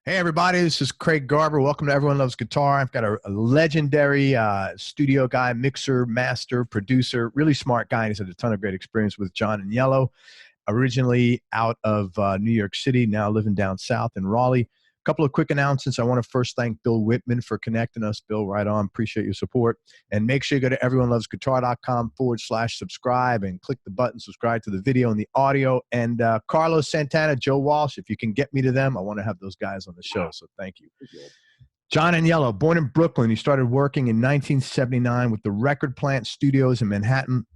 Hey, everybody, this is Craig Garber. Welcome to Everyone Loves Guitar. I've got a legendary studio guy, mixer, master, producer, really smart guy. And he's had a ton of great experience with John Agnello, originally out of New York City, now living down south in Raleigh. A couple of quick announcements. I want to first thank Bill Whitman for connecting us. Bill, right on. Appreciate your support. And make sure you go to everyonelovesguitar.com/subscribe and click the button, subscribe to the video and the audio. And Carlos Santana, Joe Walsh, if you can get me to them, I want to have those guys on the show. So thank you. John Agnello, born in Brooklyn. He started working in 1979 with the Record Plant Studios in Manhattan.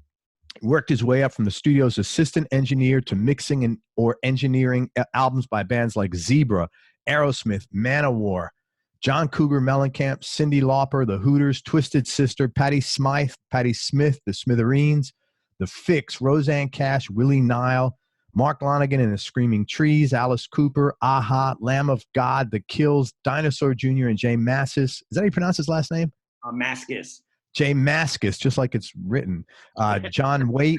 He worked his way up from the studio's assistant engineer to mixing or engineering albums by bands like Zebra, Aerosmith, Manowar, John Cougar, Mellencamp, Cyndi Lauper, the Hooters, Twisted Sister, Patti, Smyth, the Smithereens, the Fixx, Roseanne Cash, Willie, Nile, Mark Lanegan and the Screaming Trees, Alice Cooper, Aha, Lamb of God, The Kills, Dinosaur Jr. and Jay Mascis. Is that how you pronounce his last name? Mascis. Jay Mascis, just like it's written. John Waite,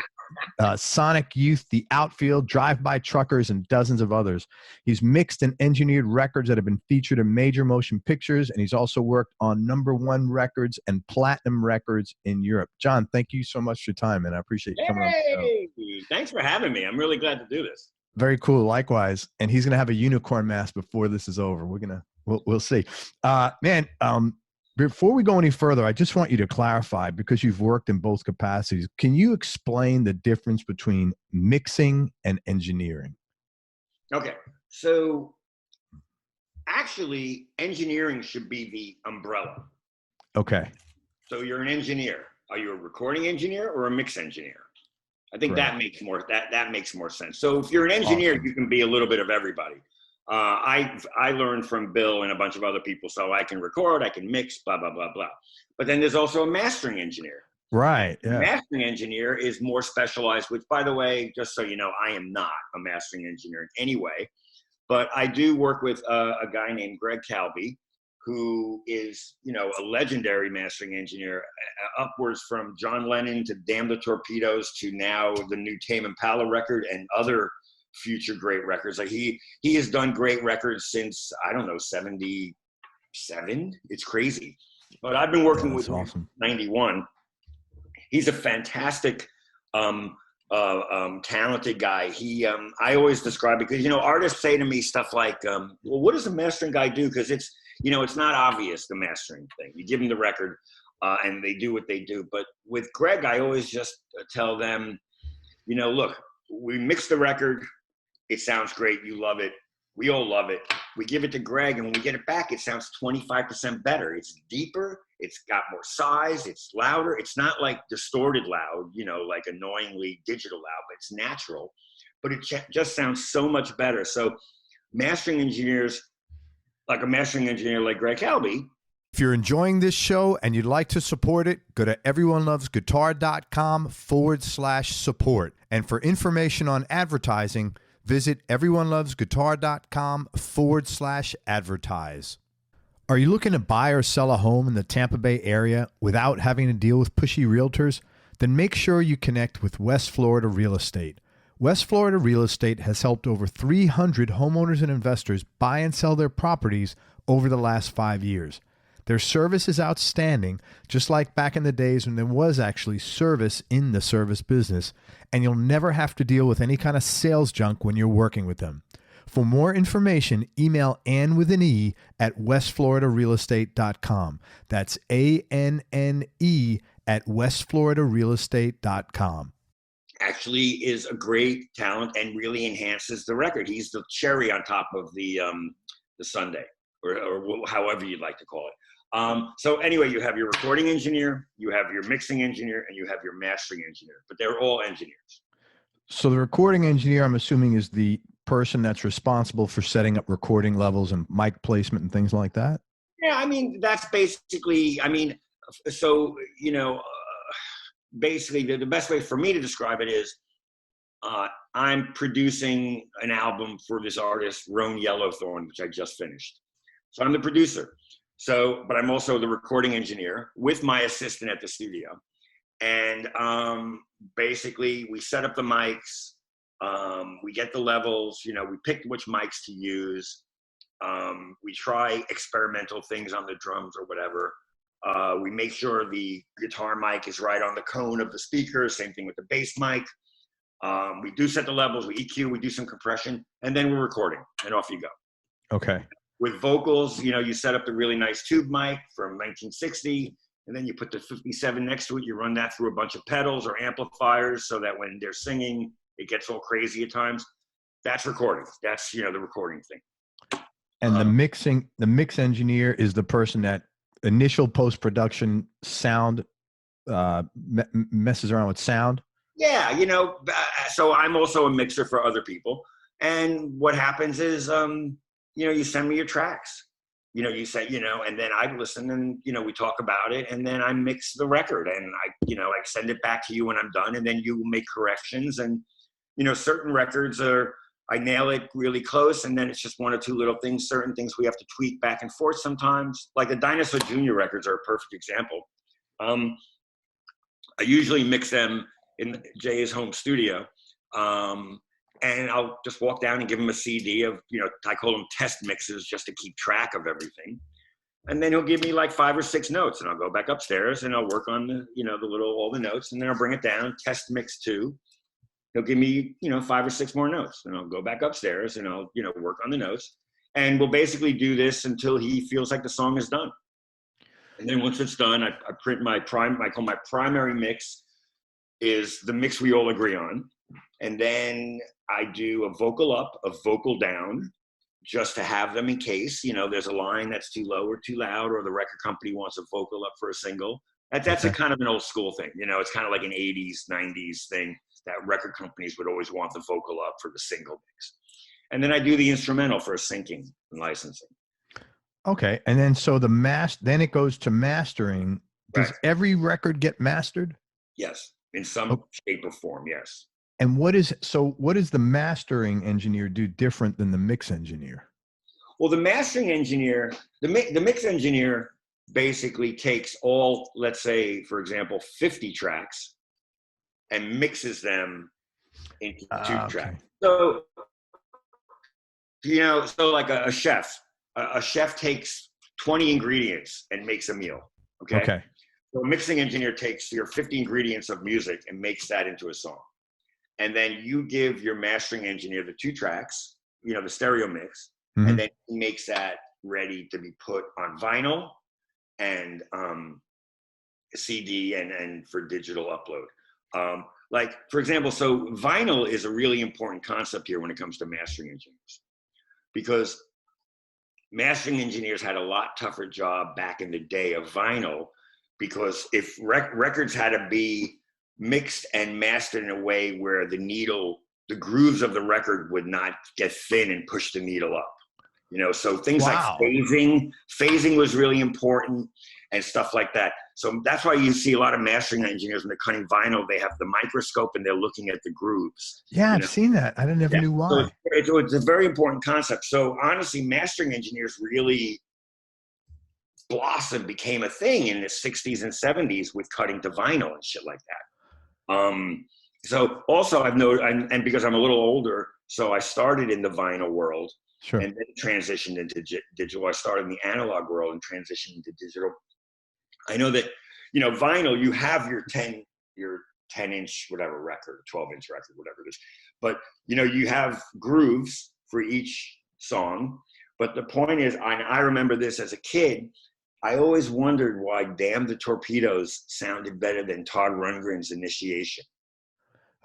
Sonic Youth, The Outfield, Drive-By Truckers, and dozens of others. He's mixed and engineered records that have been featured in major motion pictures, and he's also worked on #1 records and platinum records in Europe. John, thank you so much for your time, and I appreciate you coming on the show. Thanks for having me. I'm really glad to do this. Very cool. Likewise. And he's going to have a unicorn mask before this is over. We'll see. Before we go any further, I just want you to clarify, because you've worked in both capacities. Can you explain the difference between mixing and engineering? Okay. So actually, engineering should be the umbrella. Okay. So you're an engineer. Are you a recording engineer or a mix engineer? I think that makes more sense. So if you're an engineer, awesome, you can be a little bit of everybody. I learned from Bill and a bunch of other people, so I can record, I can mix, blah, blah, blah, blah. But then there's also a mastering engineer. Right. Yeah. Mastering engineer is more specialized, which, by the way, just so you know, I am not a mastering engineer in any way. But I do work with a guy named Greg Calby, who is, a legendary mastering engineer, upwards from John Lennon to Damn the Torpedoes to now the new Tame Impala record and other future great records. Like he has done great records since, I don't know, 77. It's crazy. But I've been working with him since 91. He's a fantastic, talented guy. I always describe it because, artists say to me stuff like, well, what does a mastering guy do? Because it's not obvious, the mastering thing. You give them the record and they do what they do. But with Greg, I always just tell them, look, we mix the record. It sounds great. You love it. We all love it. We give it to Greg, and when we get it back, it sounds 25% better. It's deeper. It's got more size. It's louder. It's not like distorted loud, like annoyingly digital loud, but it's natural. But it just sounds so much better. So mastering engineers, like a mastering engineer like Greg Calby. If you're enjoying this show and you'd like to support it, go to everyonelovesguitar.com/support. And for information on advertising, visit everyonelovesguitar.com/advertise. Are you looking to buy or sell a home in the Tampa Bay area without having to deal with pushy realtors? Then make sure you connect with West Florida Real Estate. West Florida Real Estate has helped over 300 homeowners and investors buy and sell their properties over the last 5 years. Their service is outstanding, just like back in the days when there was actually service in the service business, and you'll never have to deal with any kind of sales junk when you're working with them. For more information, email Ann with an E at westfloridarealestate.com. That's ANNE at westfloridarealestate.com. Actually is a great talent and really enhances the record. He's the cherry on top of the sundae, or however you'd like to call it. So anyway, you have your recording engineer, you have your mixing engineer, and you have your mastering engineer, but they're all engineers. So the recording engineer, I'm assuming, is the person that's responsible for setting up recording levels and mic placement and things like that? Yeah, that's basically, basically the best way for me to describe it is I'm producing an album for this artist, Roan Yellowthorn, which I just finished. So I'm the producer. But I'm also the recording engineer with my assistant at the studio. And basically we set up the mics, we get the levels, we pick which mics to use. We try experimental things on the drums or whatever. We make sure the guitar mic is right on the cone of the speaker. Same thing with the bass mic. We do set the levels, we EQ, we do some compression, and then we're recording, and off you go. Okay. With vocals, you set up the really nice tube mic from 1960, and then you put the 57 next to it. You run that through a bunch of pedals or amplifiers so that when they're singing, it gets all crazy at times. That's recording. That's, the recording thing. And the mix engineer is the person that initial post-production sound messes around with sound. Yeah, so I'm also a mixer for other people. And what happens is, you send me your tracks. You say, and then I listen and, we talk about it, and then I mix the record, and I send it back to you when I'm done, and then you make corrections. And, certain records I nail it really close, and then it's just one or two little things. Certain things we have to tweak back and forth sometimes. Like the Dinosaur Jr. records are a perfect example. I usually mix them in Jay's home studio. And I'll just walk down and give him a CD of, I call them test mixes just to keep track of everything. And then he'll give me like 5 or 6 notes, and I'll go back upstairs and I'll work on all the notes, and then I'll bring it down, test mix 2. He'll give me, 5 or 6 more notes, and I'll go back upstairs and I'll, work on the notes. And we'll basically do this until he feels like the song is done. And then once it's done, I print I call my primary mix is the mix we all agree on. And then I do a vocal up, a vocal down, just to have them in case, there's a line that's too low or too loud, or the record company wants a vocal up for a single. That's a kind of an old school thing. It's kind of like an 80s, 90s thing that record companies would always want the vocal up for the single mix. And then I do the instrumental for syncing and licensing. Okay. And then then it goes to mastering. Does every record get mastered? Yes. In some shape or form, yes. And what does the mastering engineer do different than the mix engineer? Well, the mastering engineer, the mix engineer basically takes all, let's say, for example, 50 tracks and mixes them into 2 tracks. So, so like a chef takes 20 ingredients and makes a meal. Okay. So a mixing engineer takes your 50 ingredients of music and makes that into a song. And then you give your mastering engineer the 2 tracks, the stereo mix, and then he makes that ready to be put on vinyl and CD and for digital upload. Like, for example, so vinyl is a really important concept here when it comes to mastering engineers, because mastering engineers had a lot tougher job back in the day of vinyl, because if records had to be mixed and mastered in a way where the grooves of the record would not get thin and push the needle up. So things like phasing was really important and stuff like that. So that's why you see a lot of mastering engineers when they're cutting vinyl, they have the microscope and they're looking at the grooves. Yeah, I've seen that. I never knew why. So it's a very important concept. So honestly, mastering engineers really became a thing in the 60s and 70s with cutting to vinyl and shit like that. So also I've noticed, and because I'm a little older, so I started in the vinyl world. Sure. And then transitioned into digital. I started in the analog world and transitioned into digital. I know that, vinyl, you have your 10-inch whatever record, 12-inch record, whatever it is. But, you have grooves for each song. But the point is, I remember this as a kid, I always wondered why Damn the Torpedoes sounded better than Todd Rundgren's Initiation.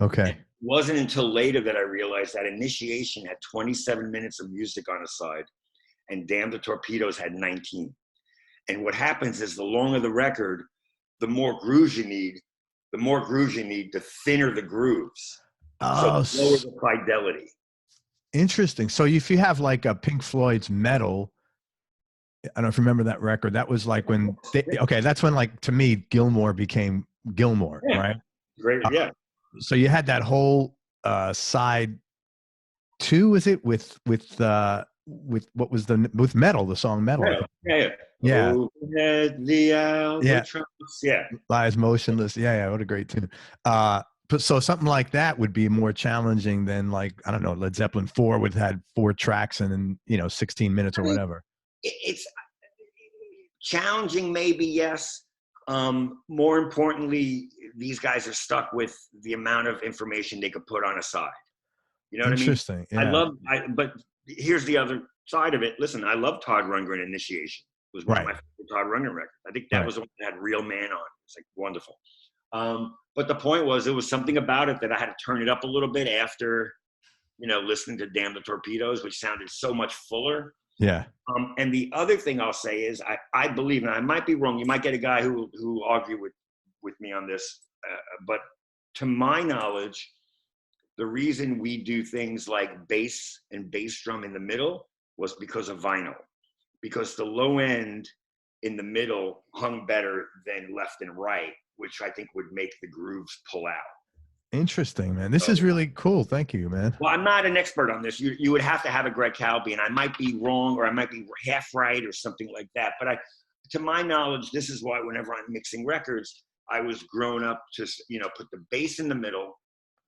Okay. It wasn't until later that I realized that Initiation had 27 minutes of music on a side and Damn the Torpedoes had 19. And what happens is the longer the record, the more grooves you need, the thinner the grooves. So the lower the fidelity. Interesting. So if you have like a Pink Floyd's Metal, I don't know if you remember that record. That was like when that's when, like, to me, Gilmore became Gilmore, right? Great, yeah. So you had that whole side 2, was it, with what was with Metal, the song Metal? Yeah. The Albatross, yeah. Lies Motionless. Yeah, what a great tune. So something like that would be more challenging than like, I don't know, Led Zeppelin 4 would have had 4 tracks and 16 minutes or whatever. It's challenging, maybe, yes. More importantly, these guys are stuck with the amount of information they could put on a side. You know what I mean? Interesting. Yeah. But here's the other side of it. Listen, I love Todd Rundgren. Initiation was one of my favorite Todd Rundgren records. I think that was the one that had Real Man on. It's like wonderful. But the point was, it was something about it that I had to turn it up a little bit after, listening to Damn the Torpedoes, which sounded so much fuller. Yeah. And the other thing I'll say is I believe, and I might be wrong, you might get a guy who argue with me on this, but to my knowledge, the reason we do things like bass and bass drum in the middle was because of vinyl, because the low end in the middle hung better than left and right, which I think would make the grooves pull out. Interesting, man. This is really cool. Thank you, man. Well, I'm not an expert on this. You would have to have a Greg Calby, and I might be wrong, or I might be half right, or something like that. But to my knowledge, this is why whenever I'm mixing records, I was grown up to, put the bass in the middle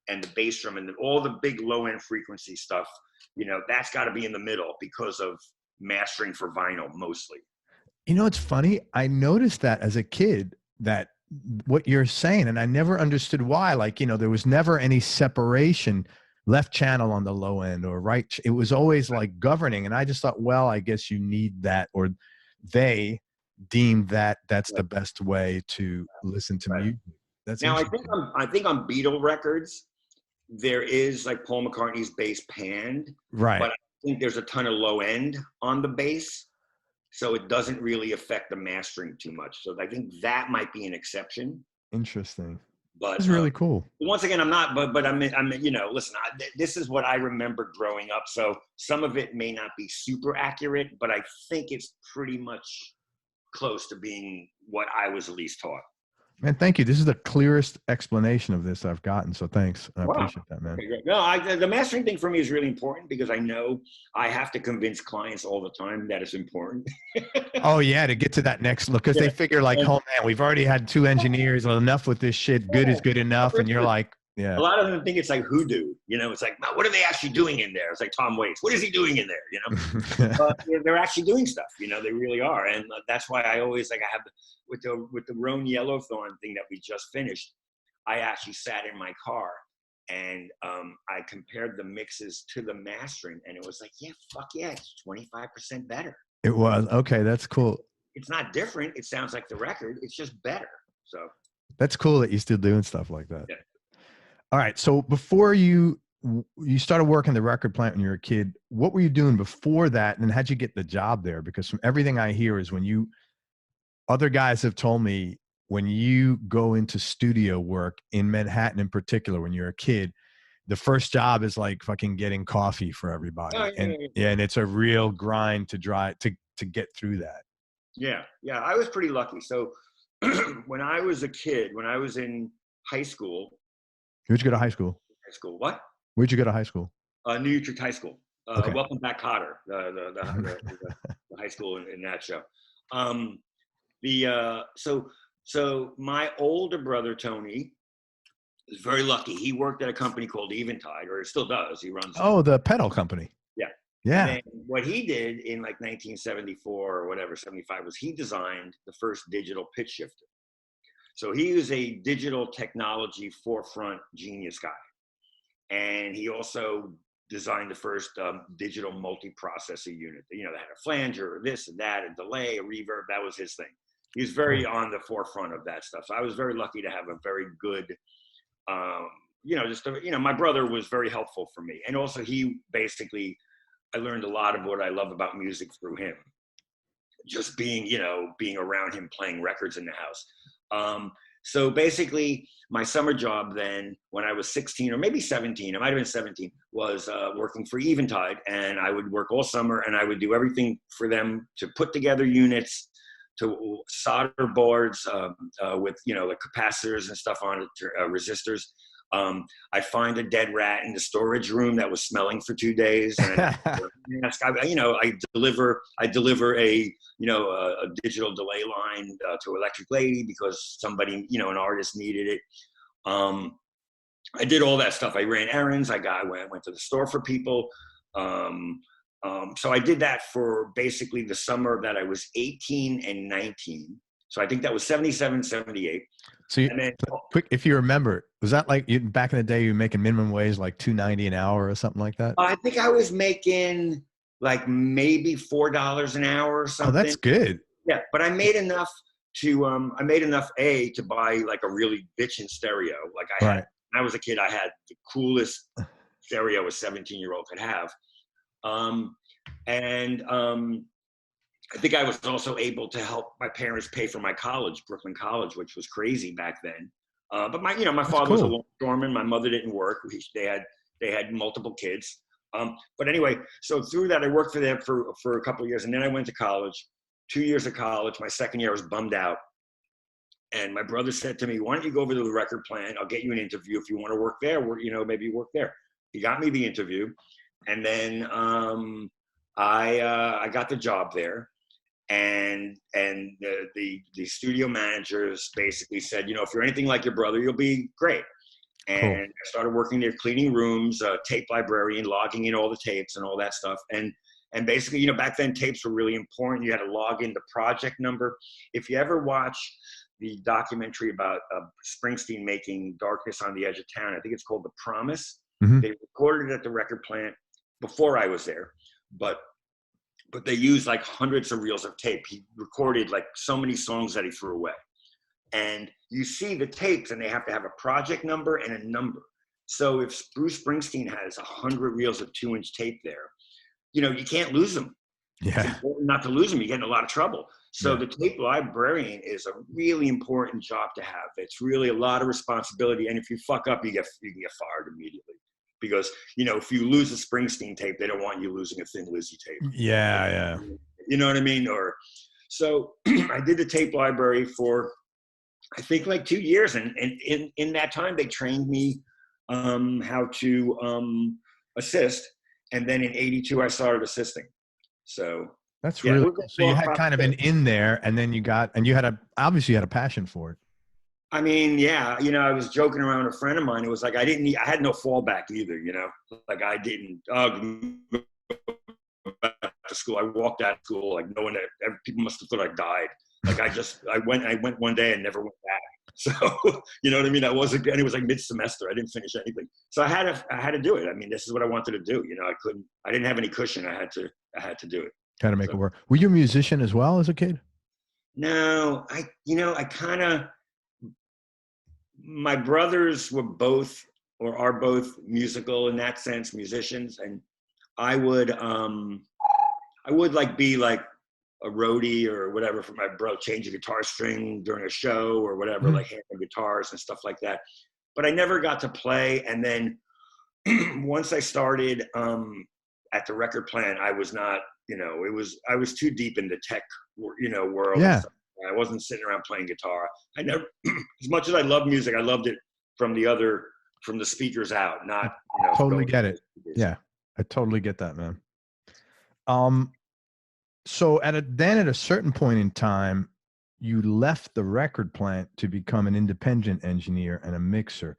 and the bass drum and all the big low end frequency stuff. That's got to be in the middle because of mastering for vinyl mostly. It's funny. I noticed that as a kid, that what you're saying, and I never understood why, like, there was never any separation, left channel on the low end or right. It was always like governing. And I just thought, well, I guess you need that, or they deemed that that's the best way to listen to music. That's now, I think on Beatle records, there is like Paul McCartney's bass panned, right? But I think there's a ton of low end on the bass, so it doesn't really affect the mastering too much. So I think that might be an exception. Interesting. But it's really cool. Once again, I'm not, but I'm listen, this is what I remember growing up. So some of it may not be super accurate, but I think it's pretty much close to being what I was at least taught. Man, thank you. This is the clearest explanation of this I've gotten. So thanks. I appreciate that, man. Okay, great. No, the mastering thing for me is really important because I know I have to convince clients all the time that it's important. Oh yeah, to get to that next look, because they figure like, oh man, we've already had 2 engineers. Well, enough with this shit. Good is good enough. And you're like, yeah. A lot of them think it's like hoodoo. It's like, what are they actually doing in there? It's like Tom Waits. What is he doing in there? But they're actually doing stuff. They really are, and that's why I always I have with the Roan Yellowthorn thing that we just finished. I actually sat in my car and I compared the mixes to the mastering, and it was like, it's 25% better. It was okay. That's cool. It's not different. It sounds like the record. It's just better. So that's cool that you're still doing stuff like that. Yeah. All right. So before you started working the record plant when you were a kid, what were you doing before that? And how'd you get the job there? Because from everything I hear is other guys have told me when you go into studio work in Manhattan in particular, when you're a kid, the first job is like fucking getting coffee for everybody. And it's a real grind to get through that. Yeah. Yeah. I was pretty lucky. So when I was a kid, when I was in high school, where'd you go to high school? High school, what? Where'd you go to high school? New Utrecht High School. Okay. Welcome Back, Kotter, the high school in that show. So my older brother Tony is very lucky. He worked at a company called Eventide, or it still does. He runs. Oh, the pedal company. Yeah. Yeah. And what he did in like 1974 or whatever, 75, was he designed the first digital pitch shifter. So he is a digital technology forefront genius guy. And he also designed the first digital multiprocessor unit. That had a flanger, this and that, a delay, a reverb. That was his thing. He was very on the forefront of that stuff. So I was very lucky to have a very good, my brother was very helpful for me. And also I learned a lot of what I love about music through him. Just being around him playing records in the house. So basically, my summer job then, when I was 16 or maybe 17, it might have been 17, was working for Eventide. And I would work all summer, and I would do everything for them to put together units, to solder boards with, like capacitors and stuff on it, resistors. I find a dead rat in the storage room that was smelling for 2 days. And I deliver a digital delay line to Electric Lady because somebody, an artist needed it. I did all that stuff. I ran errands. I went to the store for people. So I did that for basically the summer that I was 18 and 19. So I think that was 77, 78. So, quick, if you remember, was that like back in the day you were making minimum wage like $2.90 an hour or something like that? I think I was making like maybe $4 an hour or something. Oh, that's good. Yeah, but I made enough to to buy like a really bitchin' stereo. Like when I was a kid, I had the coolest stereo a 17-year-old could have. I think I was also able to help my parents pay for my college, Brooklyn College, which was crazy back then. But my father was a longshoreman. My mother didn't work. They had multiple kids. But anyway, so through that, I worked for them for a couple of years, and then I went to college. 2 years of college. My second year, I was bummed out. And my brother said to me, why don't you go over to the record plant? I'll get you an interview if you want to work there. Maybe you work there. He got me the interview. And then I got the job there. And the studio managers basically said, if you're anything like your brother, you'll be great. And cool. I started working there, cleaning rooms, tape librarian, logging in all the tapes and all that stuff. And basically, back then tapes were really important. You had to log in the project number. If you ever watch the documentary about Springsteen making Darkness on the Edge of Town, I think it's called The Promise. Mm-hmm. They recorded it at the record plant before I was there, but they used like hundreds of reels of tape. He recorded like so many songs that he threw away. And you see the tapes and they have to have a project number and a number. So if Bruce Springsteen has 100 reels of 2-inch tape there, you can't lose them. Yeah. It's important not to lose them. You get in a lot of trouble. So the tape librarian is a really important job to have. It's really a lot of responsibility. And if you fuck up, you can get fired immediately. Because, if you lose a Springsteen tape, they don't want you losing a Thin Lizzy tape. Yeah. You know what I mean? So I did the tape library for, I think, like 2 years. And in that time, they trained me how to assist. And then in 82, I started assisting. So that's really cool. So you had kind of an in there, and then you obviously had a passion for it. I mean, yeah, I was joking around with a friend of mine. It was like, I had no fallback either, like I didn't go back to school. I walked out of school, like no one, people must have thought I died. Like I went one day and never went back. So, you know what I mean? And it was like mid-semester. I didn't finish anything. So I had to do it. I mean, this is what I wanted to do. I didn't have any cushion. I had to do it. Kind of make it work. Were you a musician as well as a kid? No, my brothers were both or are both musical in that sense, musicians. And I would like be like a roadie or whatever for my bro, change a guitar string during a show or whatever, mm-hmm. like handling guitars and stuff like that. But I never got to play. And then once I started at the record plant, I was not, I was too deep in the tech, world. Yeah. I wasn't sitting around playing guitar. I never, as much as I love music, I loved it from the speakers out, not, totally get it. Yeah. I totally get that, man. So at a certain point in time, you left the record plant to become an independent engineer and a mixer.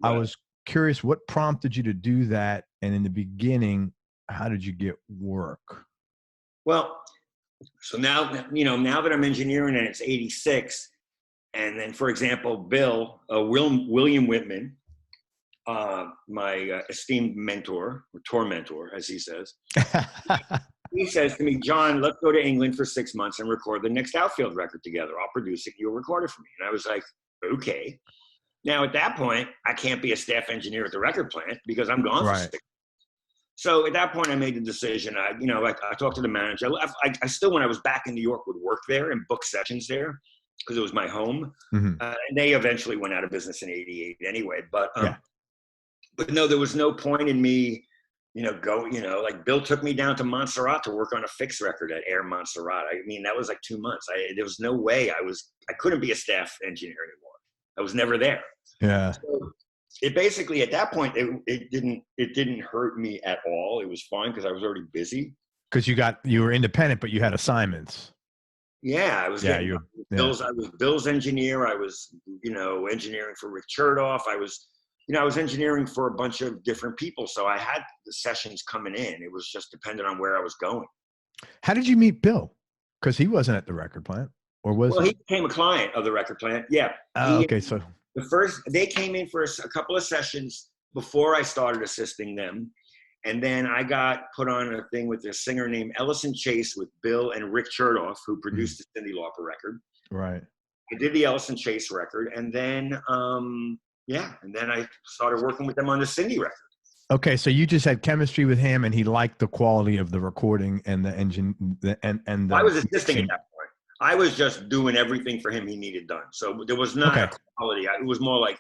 Yeah. I was curious, what prompted you to do that? And in the beginning, how did you get work? Well, so now that I'm engineering and it's 86, and then, for example, William Whitman, my esteemed mentor, or tour mentor, as he says, he says to me, John, let's go to England for 6 months and record the next Outfield record together. I'll produce it. You'll record it for me. And I was like, okay. Now, at that point, I can't be a staff engineer at the record plant because I'm gone for 6 months. So at that point, I made the decision. I talked to the manager. I still, when I was back in New York, would work there and book sessions there because it was my home. Mm-hmm. And they eventually went out of business in 88 anyway. But no, there was no point in me, like Bill took me down to Montserrat to work on a Fixx record at Air Montserrat. I mean, that was like 2 months. There was no way I couldn't be a staff engineer anymore. I was never there. Yeah. So it basically, at that point, it didn't hurt me at all. It was fine because I was already busy. Because you were independent, but you had assignments. Yeah, I was. I was Bill's engineer. I was, engineering for Rick Chertoff. I was I was engineering for a bunch of different people. So I had the sessions coming in. It was just dependent on where I was going. How did you meet Bill? Because he wasn't at the record plant, or was Well, he became a client of the record plant. Yeah. Oh, okay. So they came in for a couple of sessions before I started assisting them. And then I got put on a thing with a singer named Ellison Chase with Bill and Rick Chertoff, who produced the Cyndi Lauper record. Right. I did the Ellison Chase record, and then and then I started working with them on the Cyndi record. Okay, so you just had chemistry with him, and he liked the quality of the recording and the engine. I was assisting at that point. I was just doing everything for him he needed done. So there was not a quality. It was more like,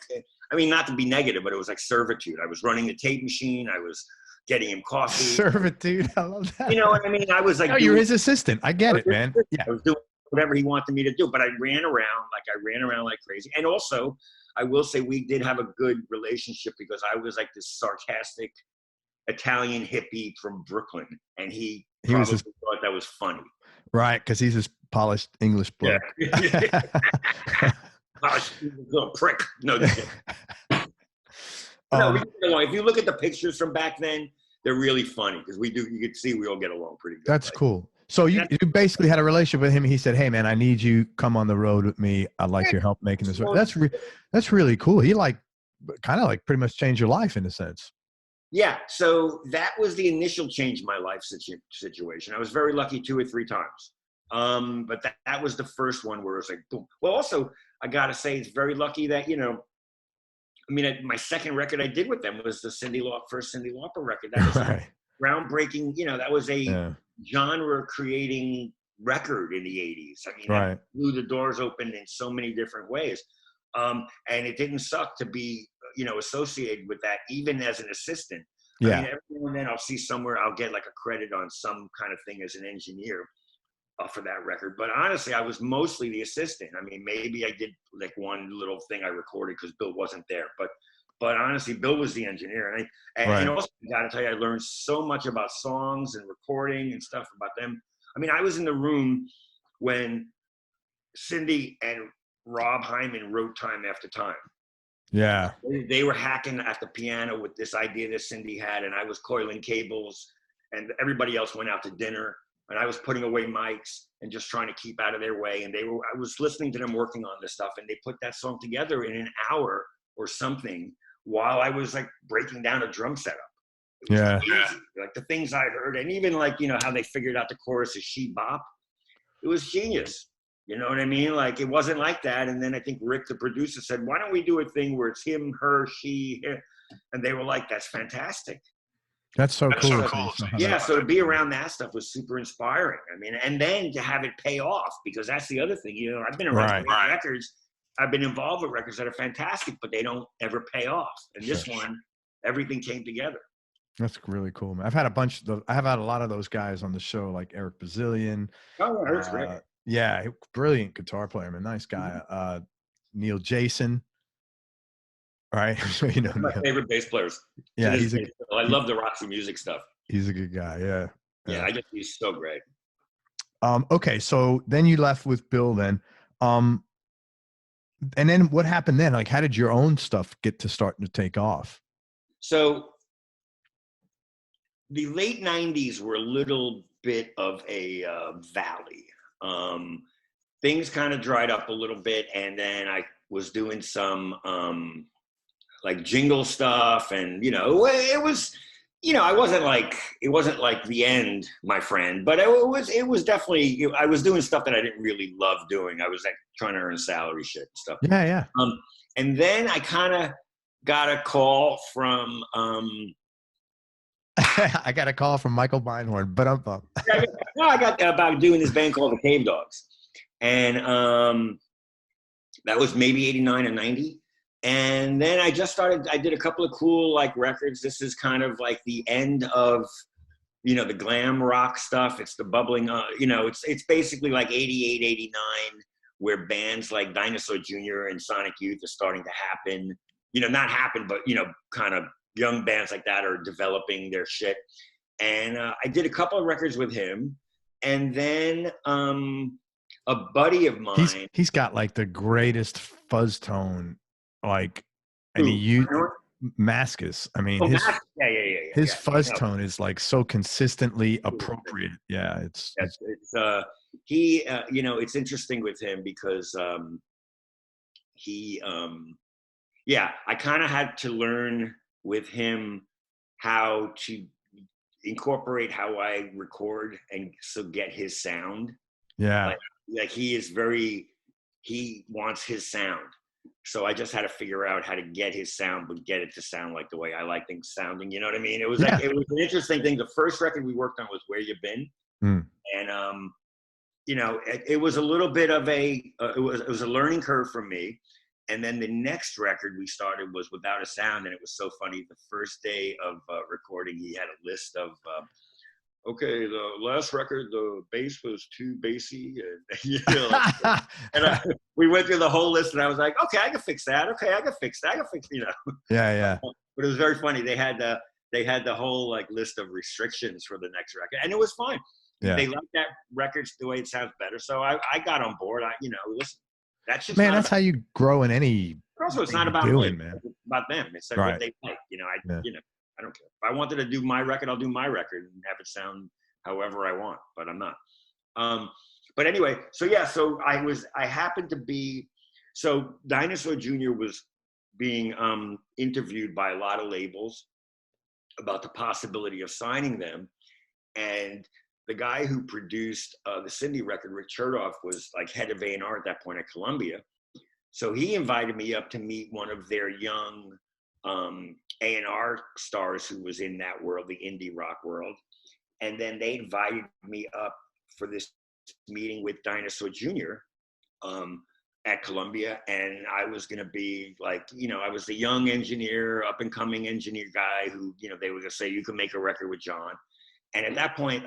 not to be negative, but it was like servitude. I was running the tape machine. I was getting him coffee. Servitude, I love that. You know what I mean? I was like, you're his assistant. I get it, man. Yeah. I was doing whatever he wanted me to do, but I ran around like crazy. And also, I will say we did have a good relationship because I was like this sarcastic Italian hippie from Brooklyn, and he probably thought that was funny. Right, because he's this polished English bloke. Yeah. Polished little prick. No, if you look at the pictures from back then, they're really funny because you could see we all get along pretty good. That's cool. So you basically had a relationship with him. He said, "Hey, man, I need you come on the road with me. I'd like your help making this." That's really cool. He kind of pretty much changed your life in a sense. Yeah. So that was the initial change in my life situation. I was very lucky 2 or 3 times. But that was the first one where it was like, boom. Well, also, I got to say, it's very lucky that, my second record I did with them was the first Cyndi Lauper record. That was groundbreaking. That was a genre-creating record in the 80s. That blew the doors open in so many different ways. And it didn't suck to be, associated with that, even as an assistant. Yeah. Every now and then I'll see somewhere I'll get like a credit on some kind of thing as an engineer for that record. But honestly, I was mostly the assistant. Maybe I did like one little thing I recorded because Bill wasn't there. But honestly, Bill was the engineer. And also, I got to tell you, I learned so much about songs and recording and stuff about them. I was in the room when Cyndi and Rob Hyman wrote Time After Time. Yeah. They were hacking at the piano with this idea that Cyndi had, and I was coiling cables, and everybody else went out to dinner, and I was putting away mics and just trying to keep out of their way. And I was listening to them working on this stuff, and they put that song together in an hour or something while I was like breaking down a drum setup. Yeah. Crazy. Like the things I heard, and even like, how they figured out the chorus of She Bop. It was genius. You know what I mean? Like, it wasn't like that. And then I think Rick, the producer, said, why don't we do a thing where it's him, her, she, him? And they were like, that's fantastic. That's so cool. Yeah, so to be around that stuff was super inspiring. And then to have it pay off, because that's the other thing. I've been around records. I've been involved with records that are fantastic, but they don't ever pay off. And this one, everything came together. That's really cool, man. I've had a lot of those guys on the show, like Eric Bazillion. Oh, Eric's great. Yeah, brilliant guitar player, man. Nice guy. Neil Jason. Right. My favorite bass players. Yeah, I love the Roxy Music stuff. He's a good guy. Yeah. Yeah, he's so great. Okay, so then you left with Bill then. And then what happened then? Like, how did your own stuff get to starting to take off? So the late 90s were a little bit of a valley. Things kind of dried up a little bit, and then I was doing some like jingle stuff, and it was it wasn't like the end, my friend, but it was definitely, I was doing stuff that I didn't really love doing. I was like trying to earn salary shit and stuff. Yeah. And then I kind of got a call from I got a call from Michael Beinhorn, but I got about doing this band called the Cave Dogs, and that was maybe 89 and 90. And then I did a couple of cool like records. This is kind of like the end of, the glam rock stuff. It's the bubbling, it's basically like 88, 89, where bands like Dinosaur Jr. and Sonic Youth are starting to happen, not happen, but, kind of young bands like that are developing their shit. And I did a couple of records with him. And then a buddy of mine. He's got like the greatest fuzz tone. Like, and he used, Mascis. I mean, Oh, his his yeah. fuzz tone is like so consistently appropriate. Yeah, it's he you know, it's interesting with him because he I kind of had to learn with him how to incorporate how I record and so get his sound. yeah. Like he wants his sound. So I just had to figure out how to get his sound, but get it to sound like the way I like things sounding. You know what I mean? It was like, it was an interesting thing. The first record we worked on was Where You Been. And, you know, it was a little bit of it was a learning curve for me. And then the next record we started was Without a Sound. And it was so funny. The first day of recording, he had a list of, okay, the last record, the bass was too bassy. And, you know, and we went through the whole list, and I was like, okay, I can fix that. Okay, I can fix that. I can fix, you know. Yeah. But it was very funny. They had the whole like list of restrictions for the next record, and it was fine. Yeah. They liked that record the way it sounds better, so I got on board. Listen, that's just man. That's how you grow in any. Also, it's not about doing, man. It's about them. It's like what they like. You know, I don't care. If I wanted to do my record, I'll do my record and have it sound however I want, but I'm not. But anyway, so I happened to be, so Dinosaur Jr. was being interviewed by a lot of labels about the possibility of signing them. And the guy who produced the Cyndi record, Rick Chertoff, was like head of A&R at that point at Columbia. So he invited me up to meet one of their young A&R stars who was in that world, the indie rock world. And then they invited me up for this meeting with Dinosaur Jr. At Columbia. And I was going to be like, you know, I was the young engineer, up and coming engineer guy who, you know, they were going to say, you can make a record with John. And at that point,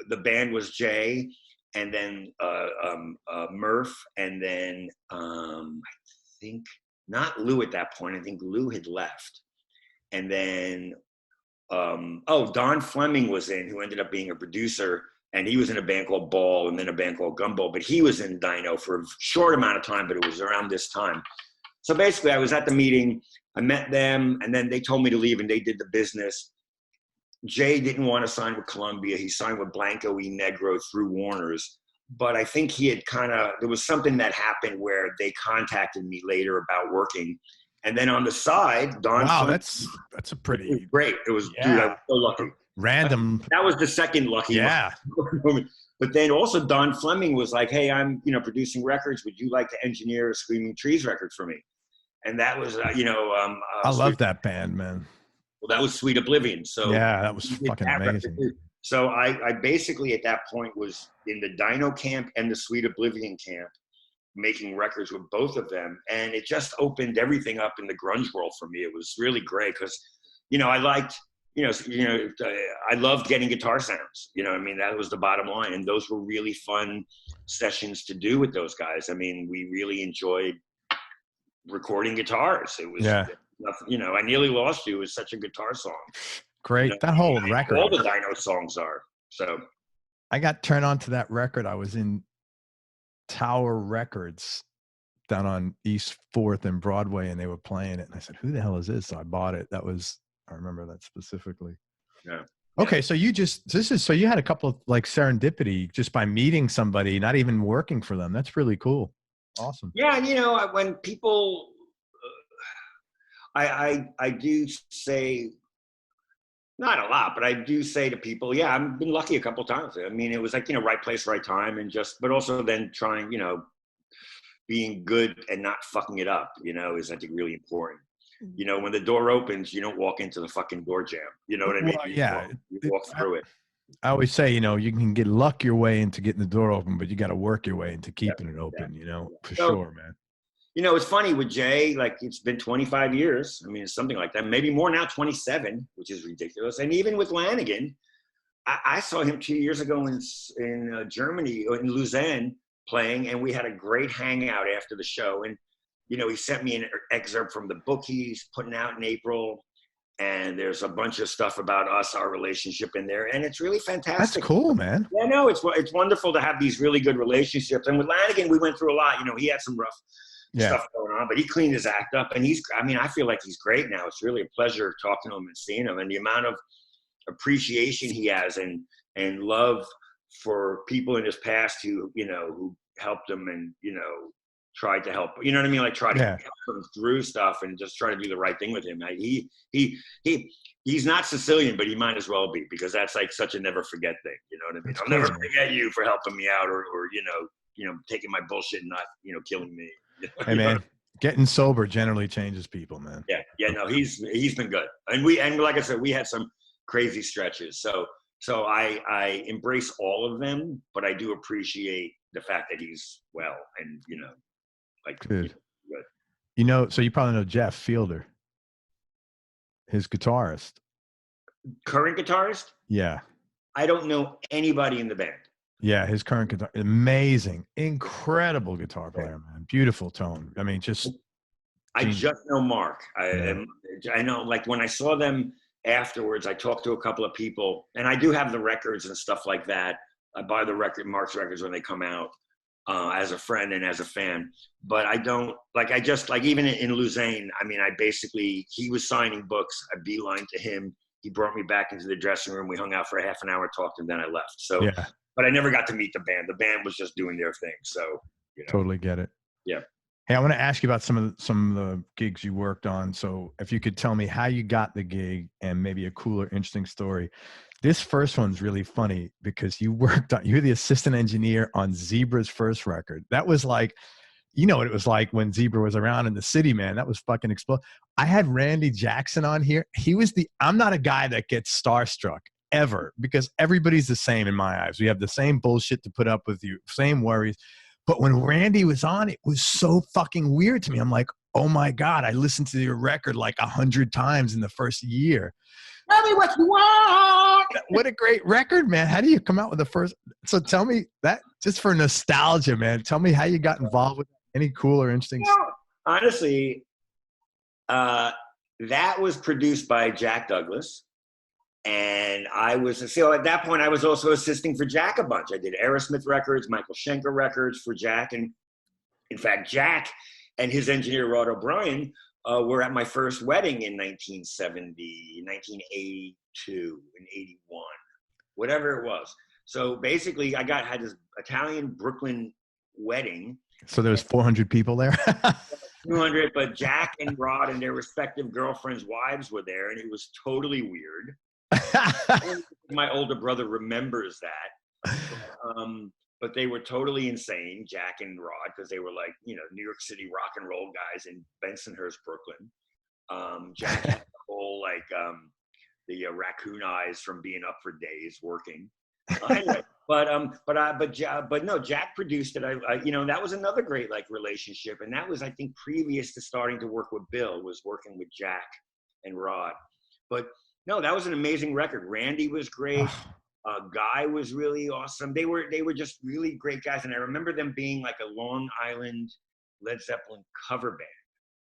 the band was Jay, and then Murph, and then I think not Lou at that point. I think Lou had left. And then, Don Fleming was in, who ended up being a producer, and he was in a band called Ball and then a band called Gumball, but he was in Dino for a short amount of time, but it was around this time. So basically I was at the meeting, I met them, and then they told me to leave, and they did the business. Jay didn't want to sign with Columbia. He signed with Blanco y Negro through Warner's. But I think he had there was something that happened where they contacted me later about working. And then on the side, Don. Wow, that's a pretty. It was great. It was, dude, I was so lucky. Random. That was the second lucky moment. But then also Don Fleming was like, hey, I'm, you know, producing records. Would you like to engineer a Screaming Trees record for me? And that was, I love that band, man. Well, that was Sweet Oblivion. So yeah, that was fucking amazing. So I basically at that point was in the Dino camp and the Sweet Oblivion camp, making records with both of them. And it just opened everything up in the grunge world for me. It was really great because, you know, I liked, I loved getting guitar sounds. You know, I mean, that was the bottom line. And those were really fun sessions to do with those guys. I mean, we really enjoyed recording guitars. It was, you know, I Nearly Lost You is such a guitar song. Great. You know, that whole record. All the Dino songs are. So I got turned on to that record. I was in Tower Records down on East 4th and Broadway, and they were playing it. And I said, who the hell is this? So I bought it. I remember that specifically. Yeah. Okay. So you had a couple of like serendipity just by meeting somebody, not even working for them. That's really cool. Awesome. Yeah. And, you know, when people, I do say, not a lot, but I do say to people, yeah, I've been lucky a couple of times. I mean, it was like, you know, right place, right time, and but also then trying, you know, being good and not fucking it up, you know, is I think really important. You know, when the door opens, you don't walk into the fucking door jam. You know what I mean? Well, you walk through it. I always say, you know, you can get luck your way into getting the door open, but you got to work your way into keeping it open, you know, for sure, man. You know, it's funny with Jay, like it's been 25 years. I mean, it's something like that, maybe more now, 27, which is ridiculous. And even with Lanegan, I saw him 2 years ago in Germany, in Lausanne, playing, and we had a great hangout after the show. And, you know, he sent me an excerpt from the book he's putting out in April. And there's a bunch of stuff about us, our relationship in there. And it's really fantastic. That's cool, man. Yeah, no, it's wonderful to have these really good relationships. And with Lanegan, we went through a lot. You know, he had some rough stuff going on, but he cleaned his act up, and I feel like he's great now. It's really a pleasure talking to him and seeing him, and the amount of appreciation he has and love for people in his past who helped him and tried to help, you know what I mean, like try to help him through stuff and just try to do the right thing with him. He's not Sicilian, but he might as well be, because that's like such a never forget thing, you know what I mean? I'll never forget you for helping me out, or taking my bullshit and not killing me. Hey man, getting sober generally changes people, man. No, he's been good, and like I said, we had some crazy stretches, so I embrace all of them, but I do appreciate the fact that he's well, and good. So you probably know Jeff Fielder, his guitarist. Current guitarist? Yeah. I don't know anybody in the band. Yeah, his current guitar, amazing, incredible guitar player, man. Beautiful tone. I mean, I just know Mark. I know, like, when I saw them afterwards, I talked to a couple of people, and I do have the records and stuff like that. I buy Mark's records when they come out, as a friend and as a fan. But I don't, even in Lausanne, I mean, he was signing books. I beeline to him. He brought me back into the dressing room. We hung out for a half an hour, talked, and then I left. So, but I never got to meet the band. The band was just doing their thing. So, Totally get it. Yeah. Hey, I want to ask you about some of the gigs you worked on. So if you could tell me how you got the gig and maybe a cool or interesting story. This first one's really funny because you were the assistant engineer on Zebra's first record. That was like, what it was like when Zebra was around in the city, man. That was fucking explode. I had Randy Jackson on here. I'm not a guy that gets starstruck ever, because everybody's the same in my eyes. We have the same bullshit to put up with, you, same worries. But when Randy was on, it was so fucking weird to me. I'm like, oh my God, I listened to your record like 100 times in the first year. Tell me what you want. What a great record, man. How do you come out with the first? So tell me that, just for nostalgia, man. Tell me how you got involved with any cool or interesting stuff. Honestly, that was produced by Jack Douglas. And at that point, I was also assisting for Jack a bunch. I did Aerosmith records, Michael Schenker records for Jack. And in fact, Jack and his engineer, Rod O'Brien, were at my first wedding in 1970, 1982, and 81, whatever it was. So basically, I had this Italian Brooklyn wedding. So there was 400 people there? 200, but Jack and Rod and their respective girlfriends' wives were there, and it was totally weird. My older brother remembers that. But they were totally insane, Jack and Rod, because they were like, New York City rock and roll guys in Bensonhurst, Brooklyn. Jack had the whole, the raccoon eyes from being up for days working. Anyway, but no, Jack produced it. That was another great relationship, and that was, I think, previous to starting to work with Bill, was working with Jack and Rod. But no, that was an amazing record. Randy was great. Guy was really awesome. They were just really great guys, and I remember them being like a Long Island Led Zeppelin cover band.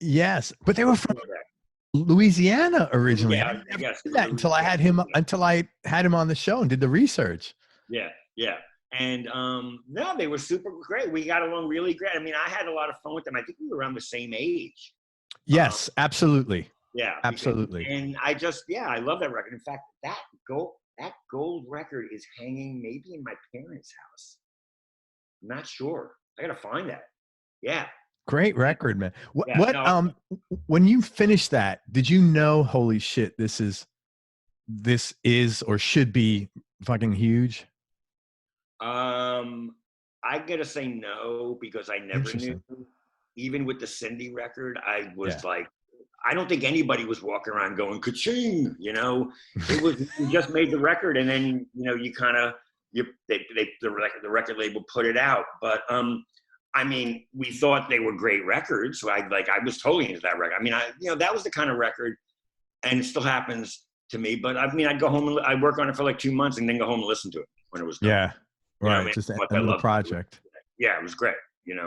Yes, but they were from Louisiana originally. Yeah, I never did that until I had him on the show and did the research. Yeah. And no, they were super great. We got along really great. I mean, I had a lot of fun with them. I think we were around the same age. Yes, absolutely. Yeah, absolutely. And I love that record. In fact, that gold record is hanging maybe in my parents' house. I'm not sure. I gotta find that. Yeah. Great record, man. When you finished that, did you know, holy shit, this is or should be fucking huge? I gotta say no, because I never knew. Even with the Cyndi record, I was like, I don't think anybody was walking around going ka-ching, It was, you just made the record, and then you kind of the record label put it out. But I mean, we thought they were great records. So I was totally into that record. I mean, that was the kind of record, and it still happens to me. But I mean, I'd go home and I'd work on it for like 2 months, and then go home and listen to it when it was done. Yeah, right. Just another project. Yeah, it was great.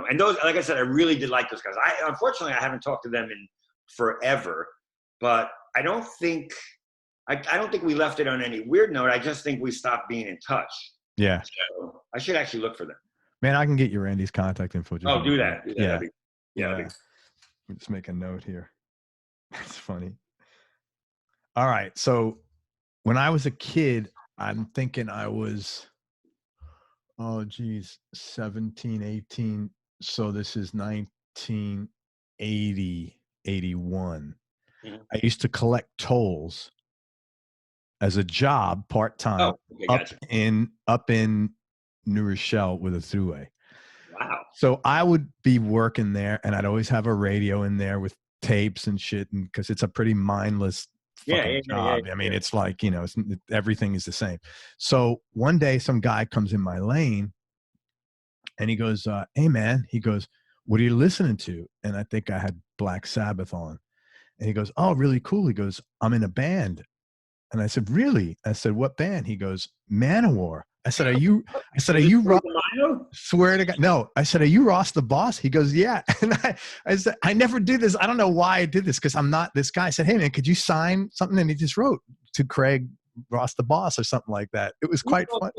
And those, like I said, I really did like those guys. Unfortunately, I haven't talked to them in forever, but I don't think we left it on any weird note. I just think we stopped being in touch. Yeah. So I should actually look for them. Man, I can get you Randy's contact info. Do that. Yeah. Yeah. Let's make a note here. That's funny. All right. So when I was a kid, I'm thinking I was, oh, geez, 17, 18. So this is 1980, 81. Mhm. I used to collect tolls as a job part-time Okay, gotcha. up in New Rochelle with a throughway. Wow. So I would be working there, and I'd always have a radio in there with tapes and shit, and because it's a pretty mindless fucking job. I mean, it's like, everything is the same. So one day, some guy comes in my lane, and he goes, "Hey man," he goes, "what are you listening to?" And I think I had Black Sabbath on, and he goes, "Oh, really cool." He goes, "I'm in a band." And I said, "Really?" I said, "What band?" He goes, "Manowar." I said, "Are you Ross?" Swear to God. No, I said, "Are you Ross the boss?" He goes, "Yeah." And I said, "I never did this. I don't know why I did this, because I'm not this guy." I said, "Hey man, could you sign something?" And he just wrote, "To Craig, Ross the boss," or something like that. It was quite fun.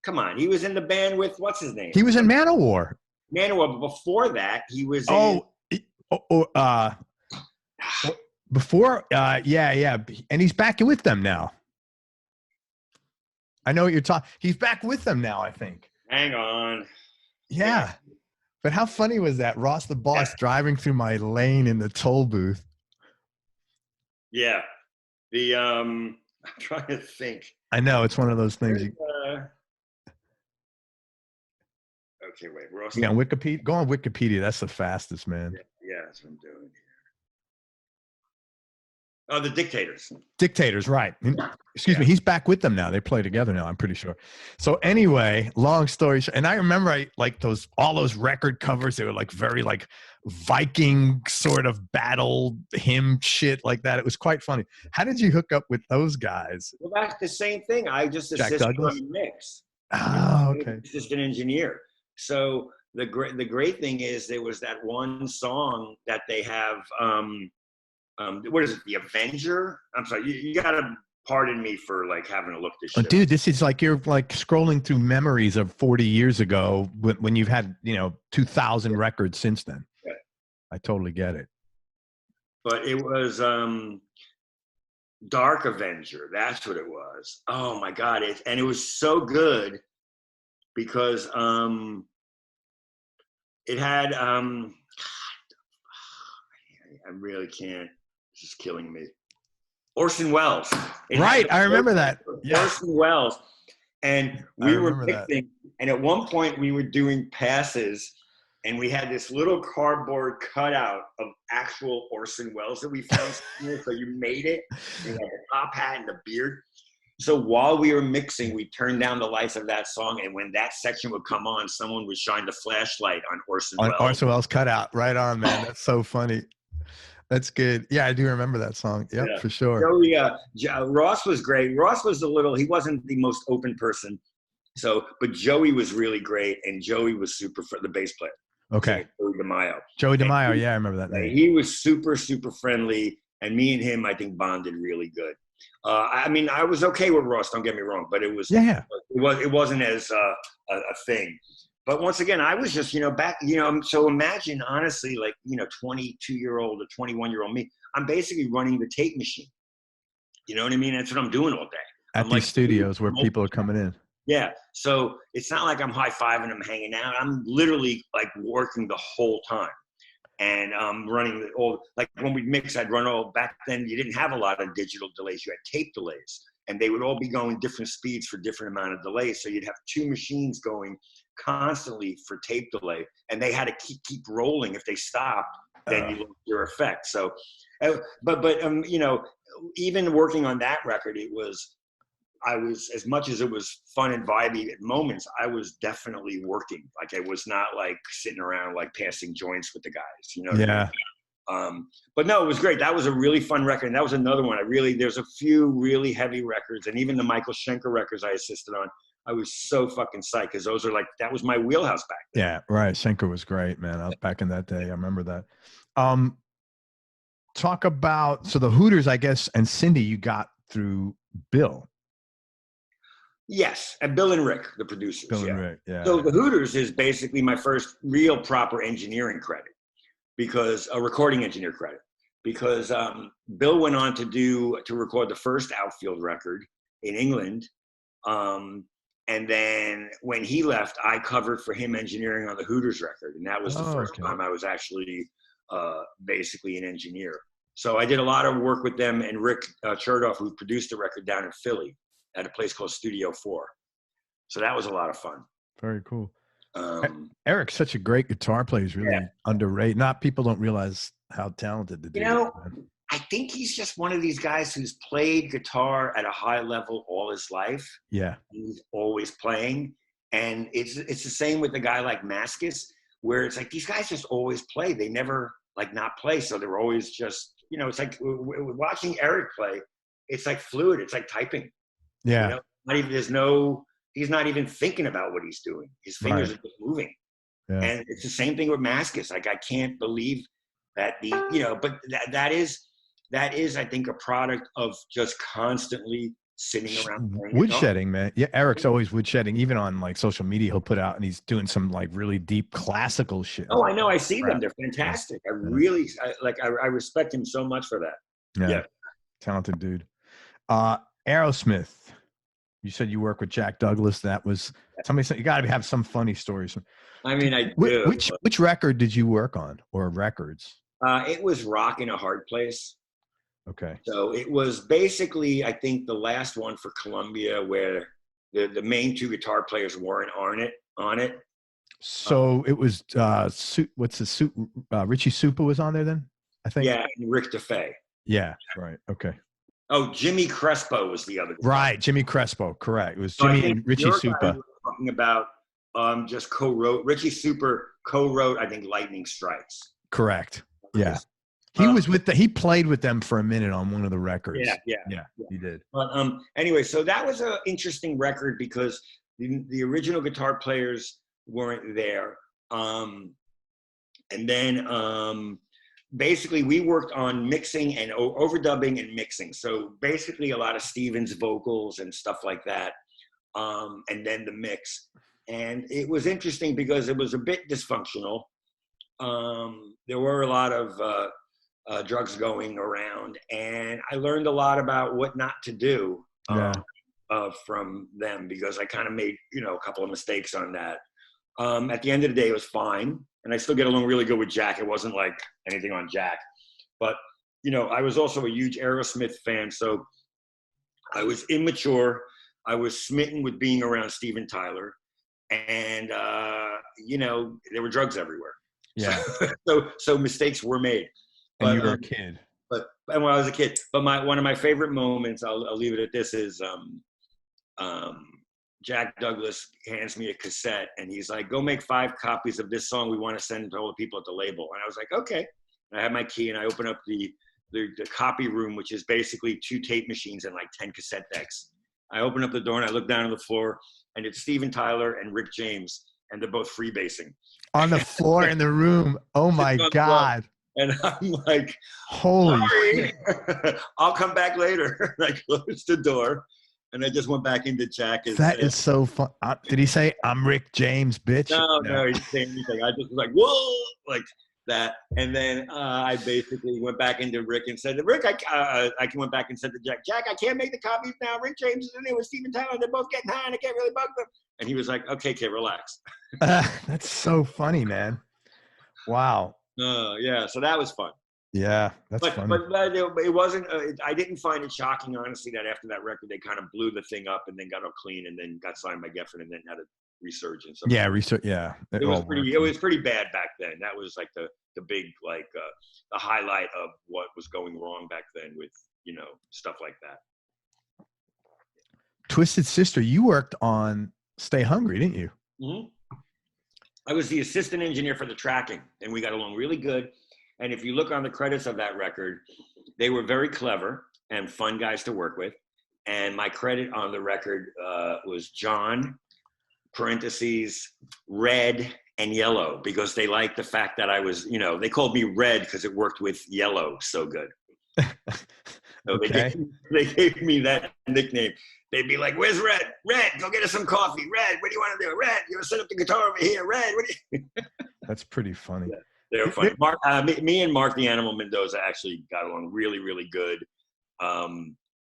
Come on, he was in the band with what's his name? He was in Manowar. Manowar. But before that, he was before, yeah, and he's back with them now. I know what you're talking. He's back with them now, I think. Hang on. Yeah. But how funny was that? Ross the boss driving through my lane in the toll booth. Yeah. I'm trying to think. I know, it's one of those things. Okay, wait. Ross. Yeah, on Wikipedia. Go on Wikipedia. That's the fastest, man. Yeah, that's what I'm doing here. Oh, the Dictators. Dictators, right. Excuse me. He's back with them now. They play together now, I'm pretty sure. So anyway, long story short, and I remember all those record covers, they were like very like Viking sort of battle hymn shit like that. It was quite funny. How did you hook up with those guys? Well, that's the same thing. I just assisted on the mix. Oh, okay. Assistant engineer. So the great thing is there was that one song that they have, what is it, The Avenger? I'm sorry, you gotta pardon me for like having to look this shit dude, this is like you're like scrolling through memories of 40 years ago when you've had 2,000 records since then. Yeah. I totally get it. But it was Dark Avenger. That's what it was. Oh my God. And it was so good because it had I really can't. This is killing me. Orson Welles. Right, I remember that. Yeah. Orson Welles. And we were mixing, and at one point we were doing passes, and we had this little cardboard cutout of actual Orson Welles that we found. So you made it, and you had the top hat and the beard. So while we were mixing, we turned down the lights of that song, and when that section would come on, someone would shine the flashlight on Orson Welles. Orson Welles cutout, right on, man. That's so funny. That's good. Yeah, I do remember that song. Yep, for sure. Joey, Ross was great. Ross was he wasn't the most open person. But Joey was really great, and Joey was super for the bass player. Okay. Joey DeMaio, yeah, I remember that name. He was super, super friendly, and me and him, I think, bonded really good. I mean, I was okay with Ross, don't get me wrong, but it wasn't as a thing. But once again, I was just, back, so imagine, honestly, like, 22-year-old or 21-year-old me, I'm basically running the tape machine. You know what I mean? That's what I'm doing all day. At these studios where people are coming in. Yeah. So it's not like I'm high-fiving them, hanging out. I'm literally like working the whole time. And running like when we mix, I'd run back then you didn't have a lot of digital delays. You had tape delays. And they would all be going different speeds for different amount of delays. So you'd have two machines going constantly for tape delay, and they had to keep rolling. If they stopped, then you lost your effect. So, but even working on that record, I was, as much as it was fun and vibey at moments, I was definitely working. Like it was not like sitting around like passing joints with the guys, Yeah. But no, it was great. That was a really fun record. And that was another one. There's a few really heavy records, and even the Michael Schenker records I assisted on. I was so fucking psyched because those are like, that was my wheelhouse back then. Yeah, right. Schenker was great, man. Back in that day. I remember that. Talk about, so the Hooters, I guess, and Cyndi you got through Bill. Yes, and Bill and Rick, the producers. Bill and Rick, yeah. So the Hooters is basically my first real proper engineering credit, because a recording engineer credit, because Bill went on to record the first Outfield record in England. And then when he left, I covered for him engineering on the Hooters record. And that was the first time I was actually basically an engineer. So I did a lot of work with them and Rick Chertoff, who produced the record down in Philly at a place called Studio 4. So that was a lot of fun. Very cool. Eric's such a great guitar player. He's really underrated. People don't realize how talented the dude is. I think he's just one of these guys who's played guitar at a high level all his life. Yeah. He's always playing. And it's the same with a guy like Mascis, where it's like these guys just always play. They never like not play. So they're always just, it's like watching Eric play. It's like fluid. It's like typing. Yeah. He's not even thinking about what he's doing. His fingers are just moving. Yeah. And it's the same thing with Mascis. Like, I can't believe that but that is, I think, a product of just constantly sitting around. Woodshedding, man. Yeah, Eric's always woodshedding. Even on like social media, he'll put out and he's doing some like really deep classical shit. Oh, I know. I see them. They're fantastic. I really I respect him so much for that. Yeah. Talented dude. Aerosmith. You said you work with Jack Douglas. That was somebody said you got to have some funny stories. I mean, I do. Which record did you work on, or records? It was Rock in a Hard Place. Okay. So it was basically, I think, the last one for Columbia where the main two guitar players weren't on it. So it was Richie Supa was on there then, I think. Yeah, and Rick DeFay. Yeah, right. Okay. Oh, Jimmy Crespo was the other guy. Right, Jimmy Crespo, correct. It was Jimmy and Richie Supa. Talking about just co-wrote. Richie Supa co-wrote, I think, Lightning Strikes. Correct. Yeah. He played with them for a minute on one of the records. Yeah, he did. But anyway, so that was an interesting record because the original guitar players weren't there. And then basically we worked on mixing and overdubbing and mixing. So basically a lot of Stevens vocals and stuff like that. And then the mix. And it was interesting because it was a bit dysfunctional. There were a lot of drugs going around, and I learned a lot about what not to do from them because I kind of made, a couple of mistakes on that. At the end of the day, it was fine. And I still get along really good with Jack. It wasn't like anything on Jack. But, I was also a huge Aerosmith fan. So I was immature. I was smitten with being around Steven Tyler. And, there were drugs everywhere. Yeah. So mistakes were made. And you were a kid. And when I was a kid. But one of my favorite moments, I'll leave it at this, is Jack Douglas hands me a cassette and he's like, go make 5 copies of this song we want to send to all the people at the label. And I was like, okay. And I had my key and I opened up the copy room, which is basically 2 tape machines and like 10 cassette decks. I opened up the door and I looked down on the floor and it's Steven Tyler and Rick James and they're both freebasing. On the floor in the room. Oh my God. And I'm like, holy shit. I'll come back later. And I closed the door. And I just went back into Jack. That is so fun. Did he say, I'm Rick James, bitch? No, he didn't say anything. I just was like, whoa, like that. And then I basically went back into Rick and said, Rick, I went back and said to Jack, I can't make the copies now. Rick James is in there with Steven Tyler. They're both getting high and I can't really bug them. And he was like, okay, kid, relax. That's so funny, man. Wow. Yeah, so that was fun. Yeah, that's funny. But it wasn't. I didn't find it shocking, honestly, that after that record they kind of blew the thing up and then got all clean and then got signed by Geffen and then had a resurgence. Yeah, research. Yeah, it was pretty. It was pretty bad back then. That was like the big the highlight of what was going wrong back then with stuff like that. Twisted Sister, you worked on Stay Hungry, didn't you? Mm-hmm. I was the assistant engineer for the tracking, and we got along really good. And if you look on the credits of that record, they were very clever and fun guys to work with. And my credit on the record was John, parentheses, Red, and Yellow, because they liked the fact that I was, they called me Red because it worked with Yellow so good. So Okay. they gave me that nickname. They'd be like, "Where's Red? Red, go get us some coffee. Red, what do you want to do? Red, you want to set up the guitar over here? Red, what do you?" That's pretty funny. Yeah, they were funny. Mark, me and Mark the Animal Mendoza actually got along really, really good.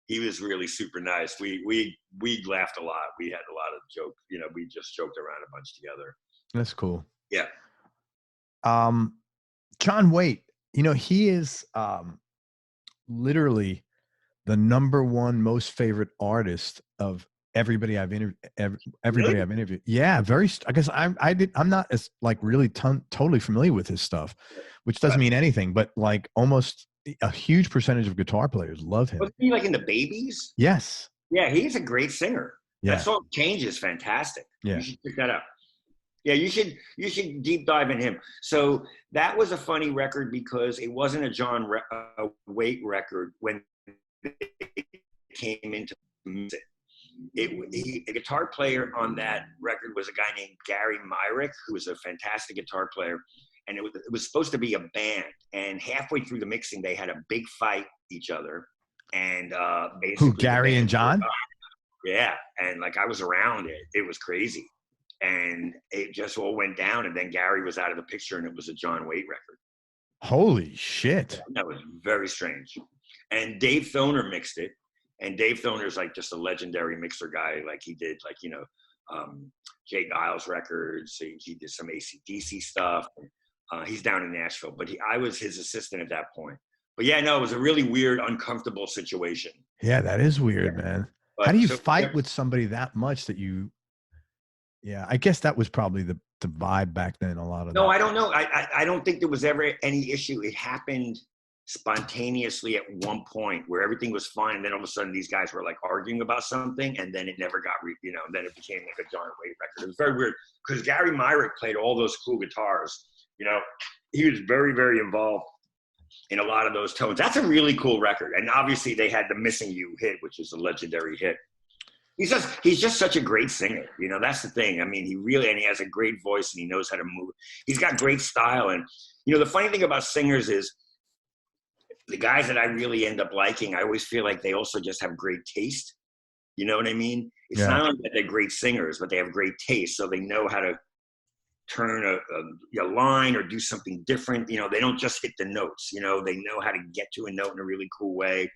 He was really super nice. We laughed a lot. We had a lot of jokes. You know, we just joked around a bunch together. That's cool. Yeah. John Waite, you know, he is literally the #1 most favorite artist of everybody I've interviewed. Everybody Really? I've interviewed. Yeah, I guess I'm not as like really totally familiar with his stuff, which doesn't mean anything, but like almost a huge percentage of guitar players love him. Wasn't he like in the Babies? Yes. Yeah, he's a great singer. Yeah. That song Change is fantastic. Yeah. You should check that out. Yeah, you should deep dive in him. So that was a funny record because it wasn't a John Waite record when it came into music. The guitar player on that record was a guy named Gary Myrick, who was a fantastic guitar player. And it was supposed to be a band. And halfway through the mixing, they had a big fight each other. And basically, who, Gary and John? Yeah, and like I was around it. It was crazy. And it just all went down. And then Gary was out of the picture, and it was a John Waite record. Holy shit. That was very strange. And Dave Thoner mixed it. And Dave Thoner's like just a legendary mixer guy. Like he did like, you know, Jay Giles records. He did some AC/DC stuff. He's down in Nashville, but I was his assistant at that point. But yeah, no, it was a really weird, uncomfortable situation. Yeah, that is weird, man. But how do you fight with somebody that much that you? Yeah, I guess that was probably the vibe back then. A lot of I don't know. I don't think there was ever any issue. It happened spontaneously at one point where everything was fine, and then all of a sudden these guys were like arguing about something, and then it never got then it became like a John Waite record. It was very weird because Gary Myrick played all those cool guitars. You know, he was very, very involved in a lot of those tones. That's a really cool record. And obviously they had the Missing You hit, which is a legendary hit. He's just such a great singer. You know, that's the thing. I mean, he has a great voice and he knows how to move. He's got great style. And, you know, the funny thing about singers is the guys that I really end up liking, I always feel like they also just have great taste. You know what I mean? It's not only that they're great singers, but they have great taste. So they know how to turn a line or do something different. You know, they don't just hit the notes. You know, they know how to get to a note in a really cool way,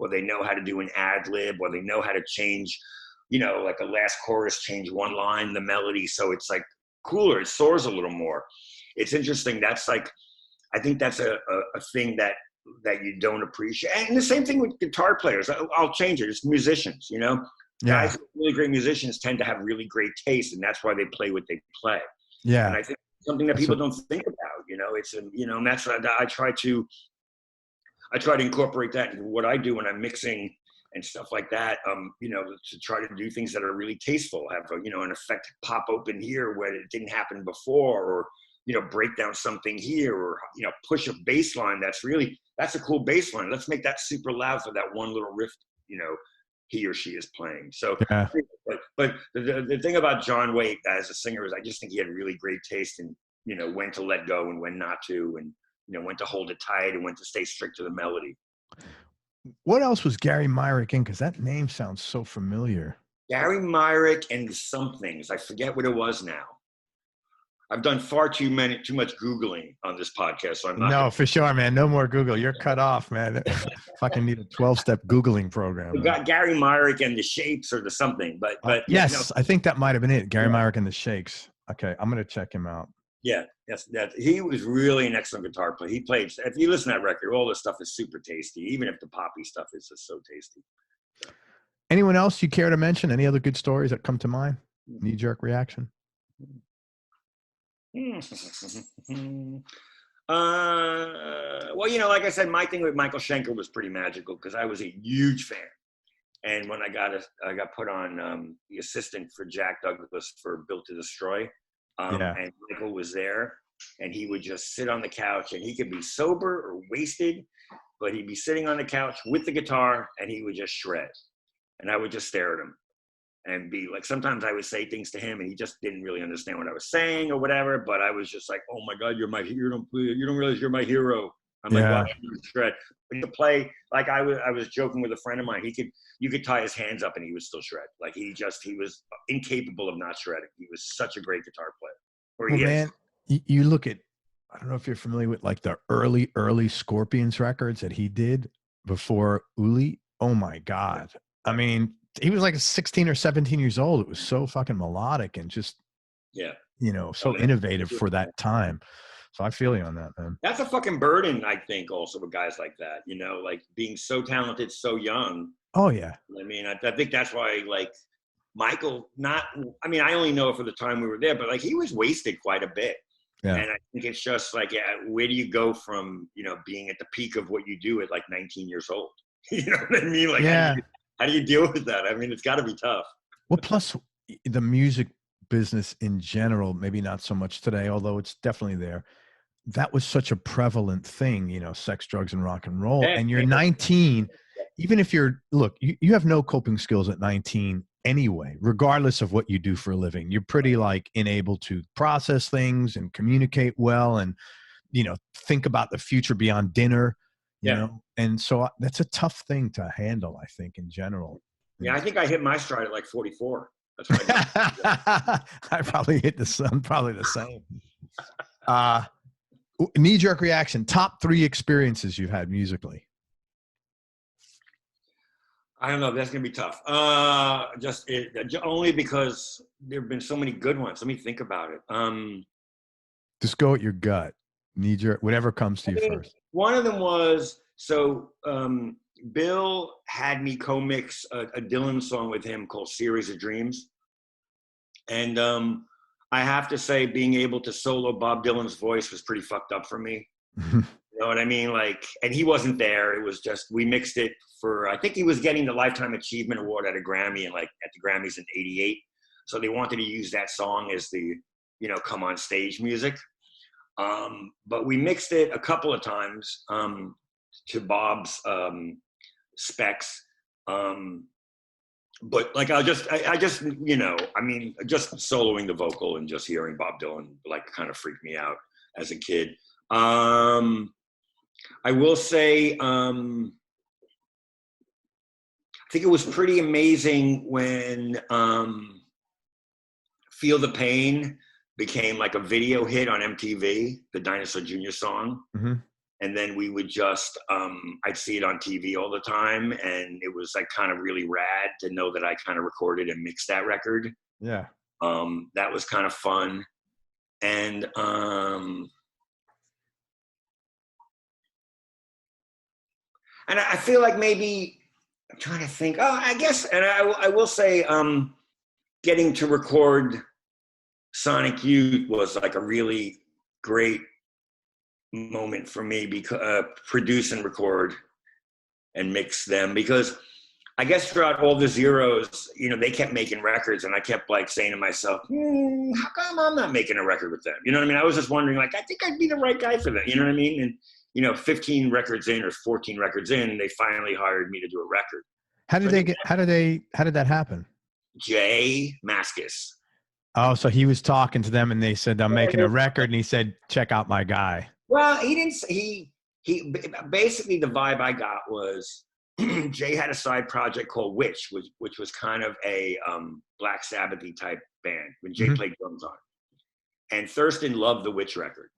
or they know how to do an ad lib, or they know how to change, you know, like a last chorus, change one line, the melody. So it's like cooler. It soars a little more. It's interesting. That's like, I think that's a thing that you don't appreciate. And the same thing with guitar players. I'll change it. It's musicians, you know, guys, really great musicians tend to have really great taste, and that's why they play what they play. Yeah. And I think something that people don't think about, you know, it's, you know, and that's what I try to incorporate that into what I do when I'm mixing and stuff like that. You know, to try to do things that are really tasteful, have a, you know, an effect pop open here where it didn't happen before, or, you know, break down something here, or, you know, push a bass line. That's a cool bass line. Let's make that super loud for that one little riff, you know, he or she is playing. So, but the thing about John Waite as a singer is I just think he had really great taste in, you know, when to let go and when not to, and, you know, when to hold it tight and when to stay strict to the melody. What else was Gary Myrick in? Because that name sounds so familiar. Gary Myrick and some things. I forget what it was now. I've done far too much Googling on this podcast, so I'm not. No, for sure, man. No more Google. You're cut off, man. Fucking need a 12-step Googling program. We got Gary Myrick and the Shakes or the something, but yes, you know, I think that might have been it. Gary Myrick and the Shakes. Okay, I'm gonna check him out. Yeah, that he was really an excellent guitar player. He played. If you listen to that record, all the stuff is super tasty. Even if the poppy stuff is just so tasty. Anyone else you care to mention? Any other good stories that come to mind? Knee-jerk reaction. Well, you know, like I said, my thing with Michael Schenker was pretty magical because I was a huge fan. And when I got put on the assistant for Jack Douglas for Built to Destroy, and Michael was there, and he would just sit on the couch, and he could be sober or wasted, but he'd be sitting on the couch with the guitar, and he would just shred. And I would just stare at him and be like, sometimes I would say things to him and he just didn't really understand what I was saying or whatever, but I was just like, oh my God, you're my hero. You don't realize you're my hero. I'm like, wow, he was shred. But to play, like I was joking with a friend of mine. You could tie his hands up and he would still shred. Like he was incapable of not shredding. He was such a great guitar player. Well, man, you look at, I don't know if you're familiar with like the early Scorpions records that he did before Uli. Oh my God. I mean, he was like 16 or 17 years old. It was so fucking melodic and just, so innovative for that time. So I feel you on that, man. That's a fucking burden, I think, also with guys like that, like being so talented, so young. Oh, yeah. I mean, I think that's why, like, Michael, I only know for the time we were there, but, like, he was wasted quite a bit. Yeah. And I think it's just, like, where do you go from, being at the peak of what you do at, like, 19 years old? You know what I mean? Like, how do you deal with that? I mean, it's got to be tough. Well, plus the music business in general, maybe not so much today, although it's definitely there. That was such a prevalent thing, sex, drugs, and rock and roll. And you're 19, even if you have no coping skills at 19 anyway, regardless of what you do for a living. You're pretty like unable to process things and communicate well and, think about the future beyond dinner, you know? And so that's a tough thing to handle, I think, in general. Yeah, I think I hit my stride at like 44. That's what I probably hit probably the same. Knee-jerk reaction, top 3 experiences you've had musically. I don't know. That's going to be tough. Only because there have been so many good ones. Let me think about it. Just go at your gut. Knee-jerk, whatever comes to you first. One of them was, Bill had me co-mix a Dylan song with him called Series of Dreams. And I have to say, being able to solo Bob Dylan's voice was pretty fucked up for me. You know what I mean? Like, and he wasn't there. It was just, we mixed it for, I think he was getting the Lifetime Achievement Award at a Grammy and like at the Grammys in '88. So they wanted to use that song as the, come on stage music. But we mixed it a couple of times to Bob's specs. But like, just soloing the vocal and just hearing Bob Dylan, like, kind of freaked me out as a kid. I will say, I think it was pretty amazing when Feel the Pain became like a video hit on MTV, the Dinosaur Jr. song. Mm-hmm. And then we would just, I'd see it on TV all the time. And it was like kind of really rad to know that I kind of recorded and mixed that record. Yeah. That was kind of fun. And I feel like maybe, I'm trying to think, I guess, and I will say, getting to record Sonic Youth was like a really great moment for me, because produce and record and mix them, because I guess throughout all the zeros, they kept making records, and I kept like saying to myself, how come I'm not making a record with them? You know what I mean? I was just wondering, like, I think I'd be the right guy for them. You know what I mean? And 15 records in or 14 records in, they finally hired me to do a record. How did that happen? Jay Mascis. Oh, so he was talking to them and they said, I'm making a record, and he said, check out my guy. Well, he didn't. He basically, the vibe I got was Jay had a side project called Witch, which was kind of a Black Sabbath-y type band when Jay played drums on it. And Thurston loved the Witch record.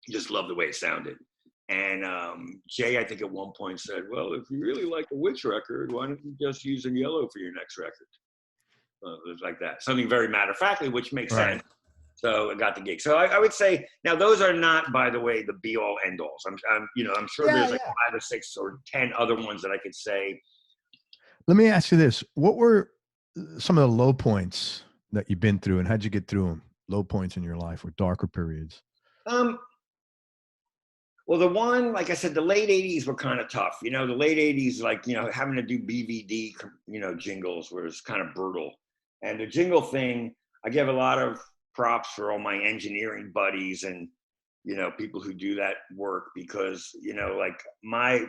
He just loved the way it sounded. And Jay, I think at one point said, well, if you really like the Witch record, why don't you just use Agnello for your next record? It was like that. Something very matter-of-factly, which makes sense. So I got the gig. So I would say, now those are not, by the way, the be-all, end-alls. I'm sure there's like 5 or 6 or 10 other ones that I could say. Let me ask you this. What were some of the low points that you've been through, and how'd you get through them? Low points in your life or darker periods? Well, the one, like I said, the late 80s were kind of tough. The late 80s, like, having to do BVD, jingles was kind of brutal. And the jingle thing, I give a lot of props for all my engineering buddies and, people who do that work, because, like my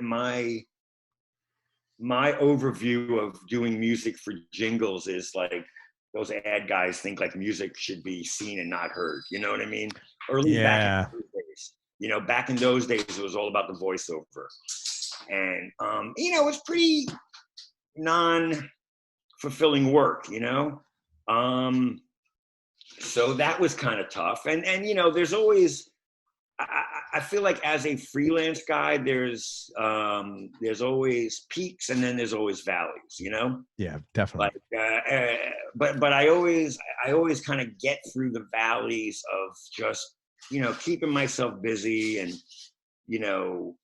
overview of doing music for jingles is like, those ad guys think like music should be seen and not heard. You know what I mean? Early back in those days. You know, back in those days, it was all about the voiceover. And, you know, it's pretty non-fulfilling work, you know? So that was kind of tough. And, you know, there's always, I feel like as a freelance guy, there's always peaks and then there's always valleys, you know? Yeah, definitely. Like, but I always kind of get through the valleys of just, you know, keeping myself busy and, you know,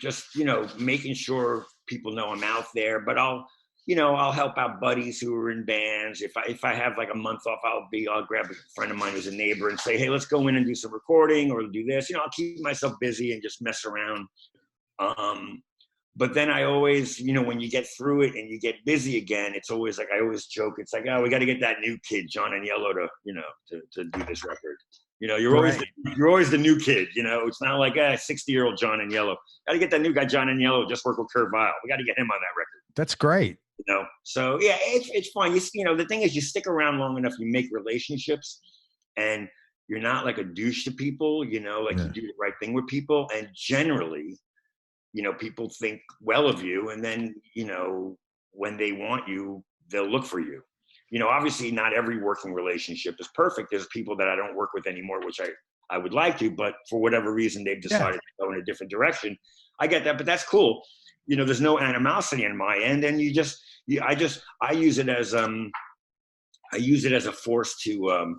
just, you know, making sure people know I'm out there, but I'll help out buddies who are in bands. If I have like a month off, I'll grab a friend of mine who's a neighbor and say, hey, let's go in and do some recording or do this. You know, I'll keep myself busy and just mess around. But then I always, you know, when you get through it and you get busy again, it's always like, I always joke, it's like, oh, we got to get that new kid, John Agnello, to, you know, to do this record. You know, you're always the new kid, you know, it's not like a 60-year-old John Agnello. Got to get that new guy, John Agnello, just work with Kurt Vile. We got to get him on that record. That's great. You know, so yeah, it's fun. You know, the thing is, you stick around long enough, you make relationships, and you're not like a douche to people. You know, like you do the right thing with people, and generally, you know, people think well of you, and then, you know, when they want you, they'll look for you. You know, obviously, not every working relationship is perfect. There's people that I don't work with anymore, which I would like to, but for whatever reason, they've decided to go in a different direction. I get that, but that's cool. You know, there's no animosity on my end, and I use it as a force to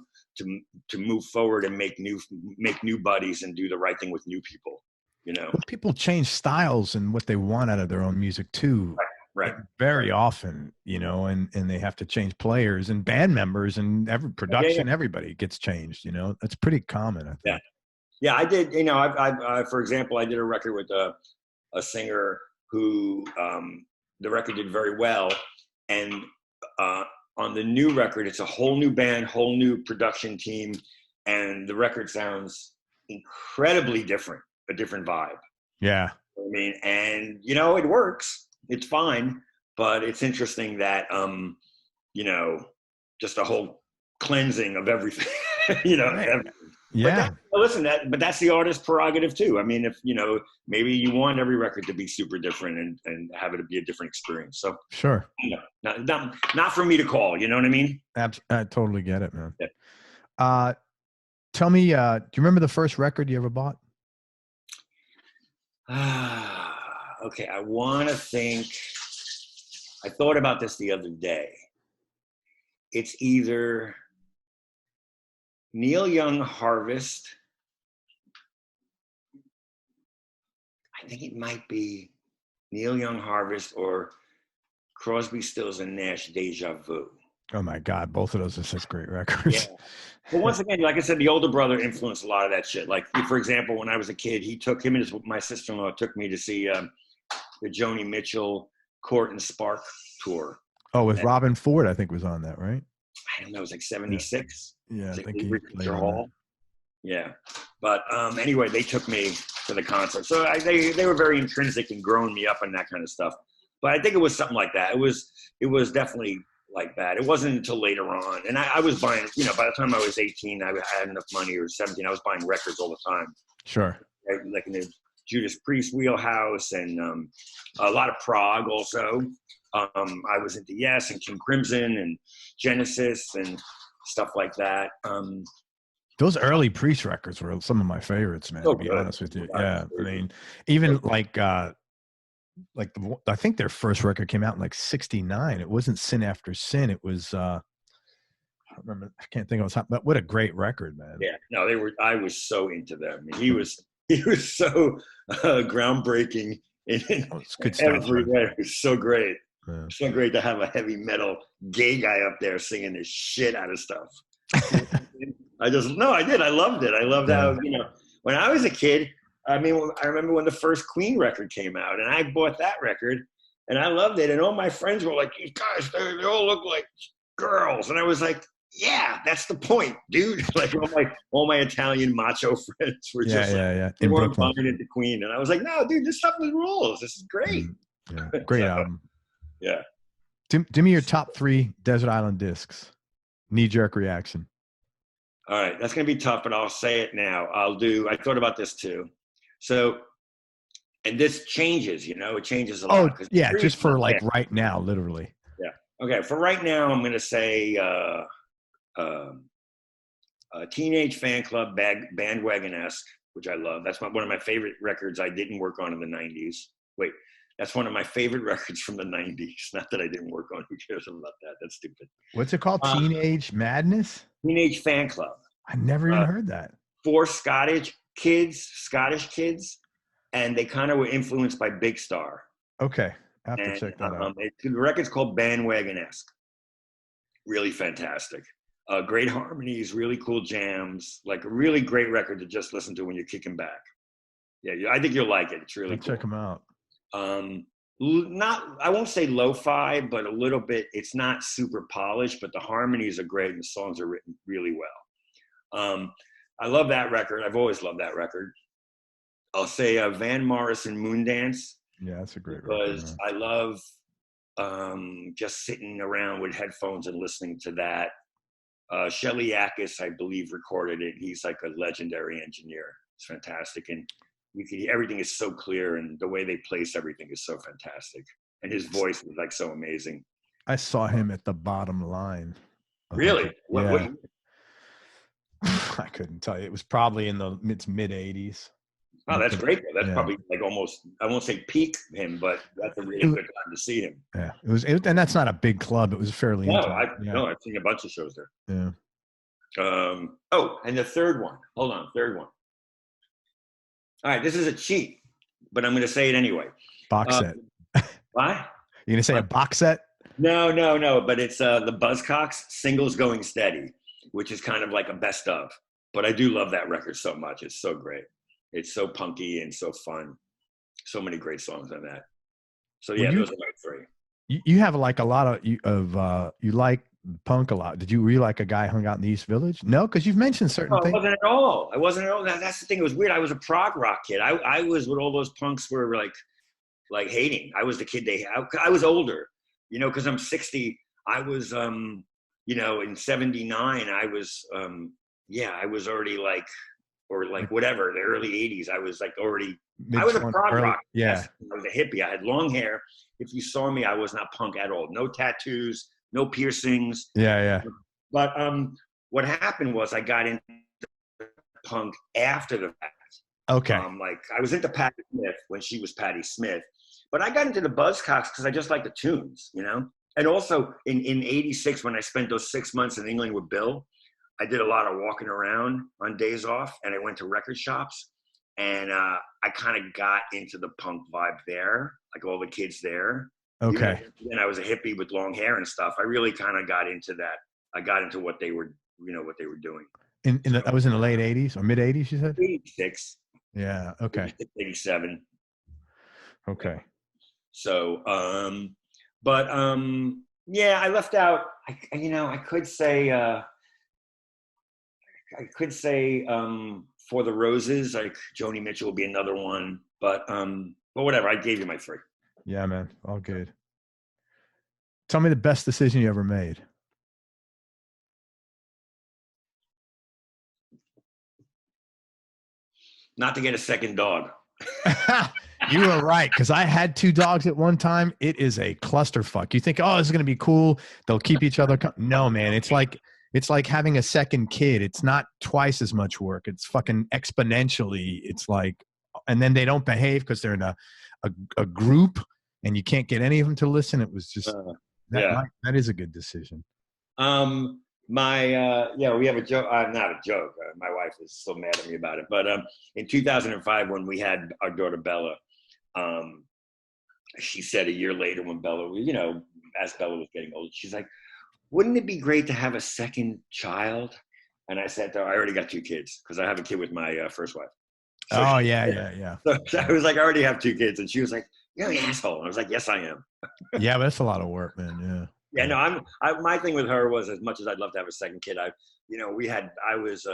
move forward and make new buddies and do the right thing with new people. You know, well, people change styles and what they want out of their own music too. Right. Very often, you know, and they have to change players and band members and every production, everybody gets changed, you know, that's pretty common, I think. Yeah. I did, you know, I for example, I did a record with a singer who, the record did very well. And, on the new record, it's a whole new band, whole new production team. And the record sounds incredibly different, a different vibe. Yeah. I mean, and you know, it works. It's fine, but it's interesting that, you know, just a whole cleansing of everything, you know. Right. Everything. Yeah. But that's the artist's prerogative too. I mean, if, you know, maybe you want every record to be super different and have it be a different experience. So sure. You know, not for me to call, you know what I mean? I totally get it, man. Yeah. Tell me, do you remember the first record you ever bought? Okay, I want to think. I thought about this the other day. It's either Neil Young Harvest. I think it might be Neil Young Harvest or Crosby, Stills and Nash Deja Vu. Oh my God, both of those are such great records. Yeah. But once again, like I said, the older brother influenced a lot of that shit. Like, for example, when I was a kid, him and my sister-in-law took me to see the Joni Mitchell Court and Spark tour. Oh, with Robin Ford, I think was on that, right? I don't know, it was like 76. Yeah, I think he played Hall. Yeah. But anyway, they took me to the concert. So they were very intrinsic and growing me up and that kind of stuff. But I think it was something like that. It was definitely like that. It wasn't until later on. And I was buying, you know, by the time I was 18, I had enough money, or 17, I was buying records all the time. Sure. Like in the Judas Priest wheelhouse and a lot of prog also. I was into Yes and King Crimson and Genesis and stuff like that. Those early Priest records were some of my favorites, man, to be honest with you. Yeah. I mean, even I think their first record came out in like 69. It wasn't Sin After Sin. It was, I don't remember. I can't think of what's happening, but what a great record, man. Yeah, no, I was so into them. I mean, he was so groundbreaking It's good stuff. Everywhere. It was so great. Yeah. So great to have a heavy metal gay guy up there singing the shit out of stuff. I did. I loved it. I loved how, you know, when I was a kid, I mean, I remember when the first Queen record came out, and I bought that record, and I loved it. And all my friends were like, "These guys, they all look like girls," and I was like, "Yeah, that's the point, dude." Like all my Italian macho friends were they weren't buying into Queen, and I was like, "No, dude, this stuff rules. This is great." Yeah, great album. Yeah. Give me your top 3 Desert Island discs. Knee jerk reaction. All right, that's going to be tough, but I'll say it now. I thought about this too. So, and this changes, it changes a Oh, lot. yeah, just for like right now, literally. Yeah. Okay, for right now, I'm going to say Teenage Fan Club Bandwagon-esque, which I love. That's one of my favorite records I didn't work on in the 90s. Wait, that's one of my favorite records from the 90s. Not that I didn't work on. Who cares about that? That's stupid. What's it called? Teenage Madness? Teenage Fan Club. I never even heard that. 4 Scottish kids, and they kind of were influenced by Big Star. Okay, I have to check that out. The record's called Bandwagon-esque. Really fantastic. Great harmonies, really cool jams, like a really great record to just listen to when you're kicking back. Yeah, I think you'll like it. It's really cool. Check them out. I won't say lo-fi, but a little bit. It's not super polished, but the harmonies are great and the songs are written really well. I love that record. I've always loved that record. I'll say Van Morrison Moondance. Yeah, that's a great record. Because I love just sitting around with headphones and listening to that. Shelly Yakis, I believe, recorded it. He's like a legendary engineer. It's fantastic. And everything is so clear, and the way they place everything is so fantastic. And his voice is like so amazing. I saw him at the Bottom Line. Really? Yeah. I couldn't tell you. It was probably in the mid 80s. Oh, that's great. That's probably like almost, I won't say peak him, but that's a really good time to see him. Yeah, it was, and that's not a big club. It was fairly. No, I've seen a bunch of shows there. Yeah. And the third one. Hold on, third one. All right, this is a cheat, but I'm going to say it anyway. Box set. What? You're going to say a box set? No, but it's the Buzzcocks Singles Going Steady, which is kind of like a best of. But I do love that record so much. It's so great. It's so punky and so fun. So many great songs on that. So yeah, those are my 3. You have like a lot of you like punk a lot. Were you like a guy hung out in the East Village? No, because you've mentioned certain things. I wasn't at all. That's the thing. It was weird. I was a prog rock kid. I was what all those punks were like hating. I was the kid I was older, because I'm 60. I was in 79. I was I was already whatever, the early 80s. I was like already, I was a prog rock. Yeah. I was a hippie. I had long hair. If you saw me, I was not punk at all. No tattoos, no piercings. Yeah. But what happened was I got into punk after the fact. Okay. I was into Patti Smith when she was Patti Smith, but I got into the Buzzcocks because I just like the tunes, And also in 86, when I spent those 6 months in England with Bill, I did a lot of walking around on days off, and I went to record shops, and I kind of got into the punk vibe there, like all the kids there. Okay. And I was a hippie with long hair and stuff. I really kind of got into that. I got into what they were, what they were doing. I was in the late 80s or mid 80s, you said? 86. Yeah. Okay. 87. Okay. So, I left out. I could say For the Roses, like Joni Mitchell will be another one, but whatever. I gave you my 3. Yeah, man. All good. Tell me the best decision you ever made. Not to get a second dog. You were right, because I had 2 dogs at one time. It is a clusterfuck. You think, oh, this is going to be cool. They'll keep each other. No, man. It's like having a second kid. It's not twice as much work. It's fucking exponentially. It's like, and then they don't behave because they're in a group, and you can't get any of them to listen. It was just that is a good decision. We have a joke. Not a joke. My wife is so mad at me about it. But in 2005, when we had our daughter Bella, she said a year later when Bella, as Bella was getting old, she's like, wouldn't it be great to have a second child? And I said to her, I already got 2 kids because I have a kid with my first wife. So yeah. So I was like, I already have 2 kids. And she was like, you're an asshole. And I was like, yes, I am. Yeah, but that's a lot of work, man. Yeah. Yeah, no, my thing with her was, as much as I'd love to have a second kid, I was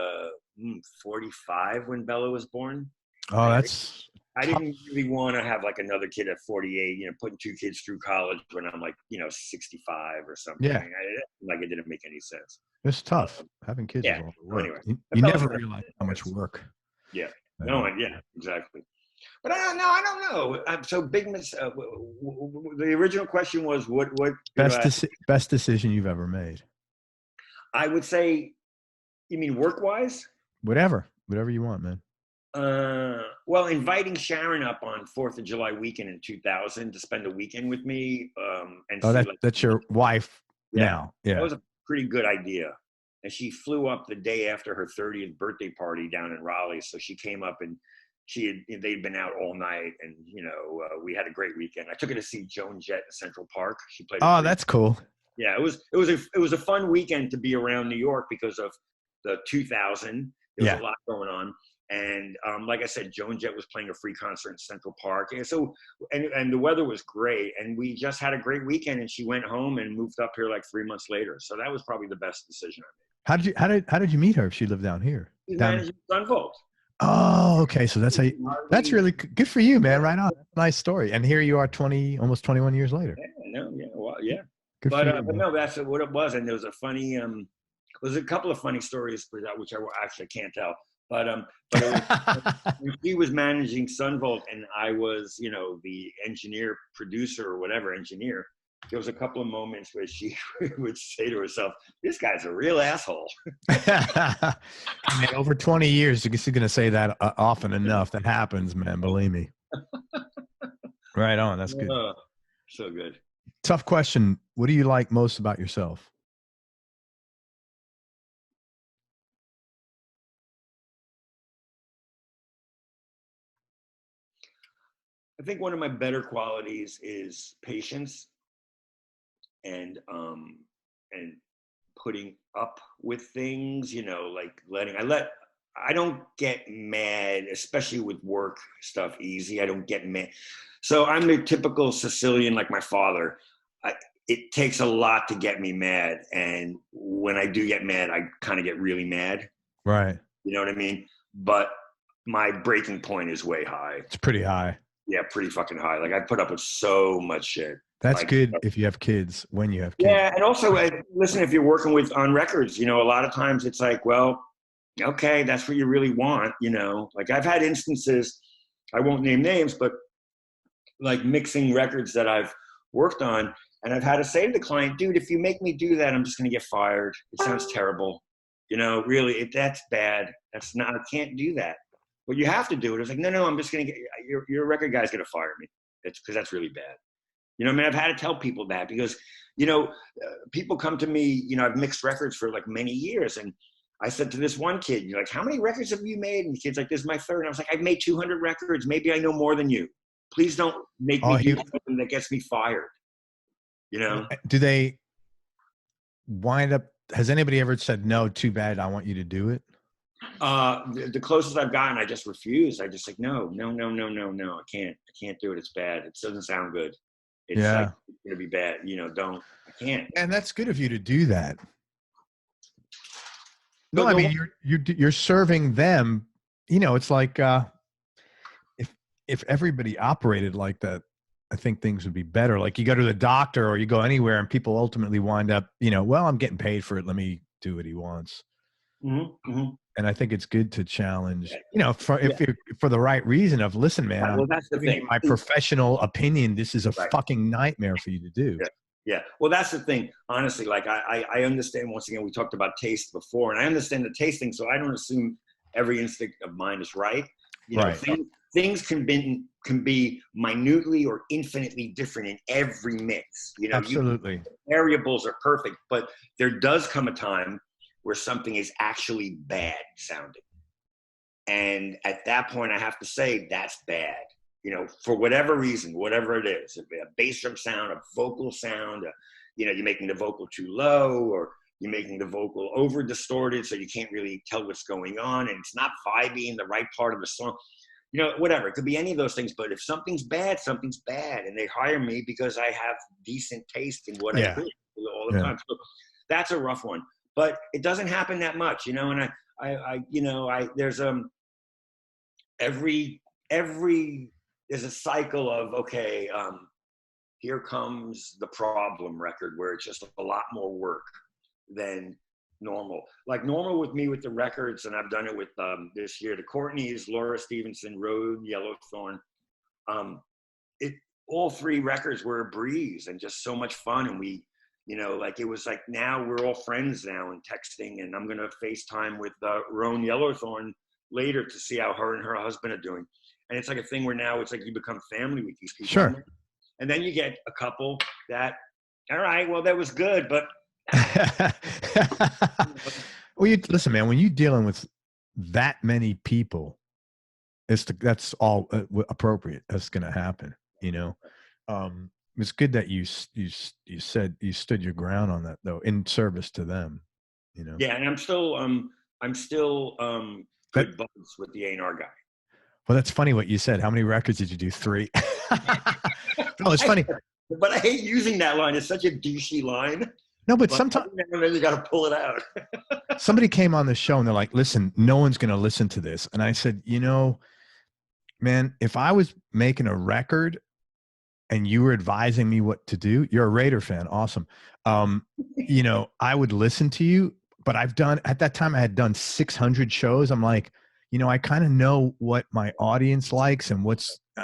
45 when Bella was born. Oh, that's. I didn't really want to have like another kid at 48, putting 2 kids through college when I'm like, 65 or something. Yeah. It didn't make any sense. It's tough. Having kids is a lot of work. Anyway, you never realize how much work. Yeah. No, yeah, exactly. But I don't know. So the original question was what best decision you've ever made? I would say, you mean work-wise? Whatever you want, man. Well, inviting Sharon up on 4th of July weekend in 2000 to spend a weekend with me. That's your wife now. Yeah. That was a pretty good idea. And she flew up the day after her 30th birthday party down in Raleigh. So she came up and they'd been out all night, and we had a great weekend. I took her to see Joan Jett in Central Park. She played. Oh, that's cool. Yeah, it was a fun weekend to be around New York because of the 2000. There was a lot going on. And like I said, Joan Jett was playing a free concert in Central Park. And so, and the weather was great. And we just had a great weekend. And she went home and moved up here like 3 months later. So that was probably the best decision I made. How did you meet her if she lived down here? She's managing Sunvolt. Oh, okay. So that's that's really good for you, man. Right on. Nice story. And here you are almost 21 years later. Good for you, but no, that's what it was. And there was a funny, there's a couple of funny stories which I actually can't tell. But he was managing Sunvolt and I was, the engineer, producer, or whatever engineer. There was a couple of moments where she would say to herself, "This guy's a real asshole." Man, over 20 years, you're going to say that often enough. That happens, man. Believe me. Right on. That's good. So good. Tough question. What do you like most about yourself? I think one of my better qualities is patience and putting up with things, like I don't get mad, especially with work stuff easy. I don't get mad. So I'm the typical Sicilian, like my father. It takes a lot to get me mad. And when I do get mad, I kind of get really mad. Right. You know what I mean? But my breaking point is way high. It's pretty high. Yeah, pretty fucking high. Like I put up with so much shit. That's good if you have kids, when you have kids. Yeah, and also, listen, if you're working on records, a lot of times it's like, well, okay, that's what you really want, Like I've had instances, I won't name names, but like mixing records that I've worked on, and I've had to say to the client, dude, if you make me do that, I'm just going to get fired. It sounds terrible. Really, that's bad. That's not, I can't do that. But you have to do it. It's like, no, I'm just going to get, your record guy's going to fire me. It's because that's really bad. I've had to tell people that because, people come to me, I've mixed records for like many years. And I said to this one kid, you're like, how many records have you made? And the kid's like, this is my third. And I was like, I've made 200 records. Maybe I know more than you. Please don't make me do something that gets me fired. Do they wind up, has anybody ever said, no, too bad, I want you to do it? The closest I've gotten, I just refuse. I just like, no, I can't do it. It's bad. It doesn't sound good. It's like, it's gonna be bad. I can't. And that's good of you to do that. No, I mean, you're serving them. It's like, if everybody operated like that, I think things would be better. Like you go to the doctor or you go anywhere and people ultimately wind up, well, I'm getting paid for it. Let me do what he wants. Mm-hmm, mm-hmm. And I think it's good to challenge, for the right reason of, listen, man, well, that's the thing. My professional opinion, this is a fucking nightmare for you to do. Yeah. Well, that's the thing. Honestly, like I understand, once again, we talked about taste before, and I understand the taste thing, so I don't assume every instinct of mine is right. Things can be minutely or infinitely different in every mix. Absolutely. Variables are perfect, but there does come a time where something is actually bad sounding. And at that point, I have to say that's bad, for whatever reason, whatever it is, a bass drum sound, a vocal sound, you're making the vocal too low, or you're making the vocal over distorted so you can't really tell what's going on, and it's not vibey in the right part of the song. Whatever. It could be any of those things, but if something's bad, and they hire me because I have decent taste in what I do all the time. So that's a rough one. But it doesn't happen that much, and there's there's a cycle of, okay, here comes the problem record where it's just a lot more work than normal. Like normal with me with the records, and I've done it with this year, the Courtneys, Laura Stevenson, Road, Yellowthorn. It all three records were a breeze and just so much fun. And we, you know, like it was like now we're all friends now and texting, and I'm gonna FaceTime with Roan Yellowthorn later to see how her and her husband are doing. And it's like a thing where now it's like you become family with these people. Sure. And then you get a couple that, all right, well, that was good, but. Well, listen, man, when you're dealing with that many people, that's all appropriate. That's going to happen, you know? It's good that you said you stood your ground on that though, in service to them, you know? Yeah. And I'm still good buds with the A&R guy. Well, that's funny what you said. How many records did you do? 3. No, it's funny. But I hate using that line. It's such a douchey line. No, but sometimes you got to pull it out. Somebody came on the show and they're like, listen, no one's going to listen to this. And I said, you know, man, if I was making a record and you were advising me what to do, you're a Raider fan. Awesome. You know, I would listen to you, but at that time I had done 600 shows. I'm like, you know, I kind of know what my audience likes and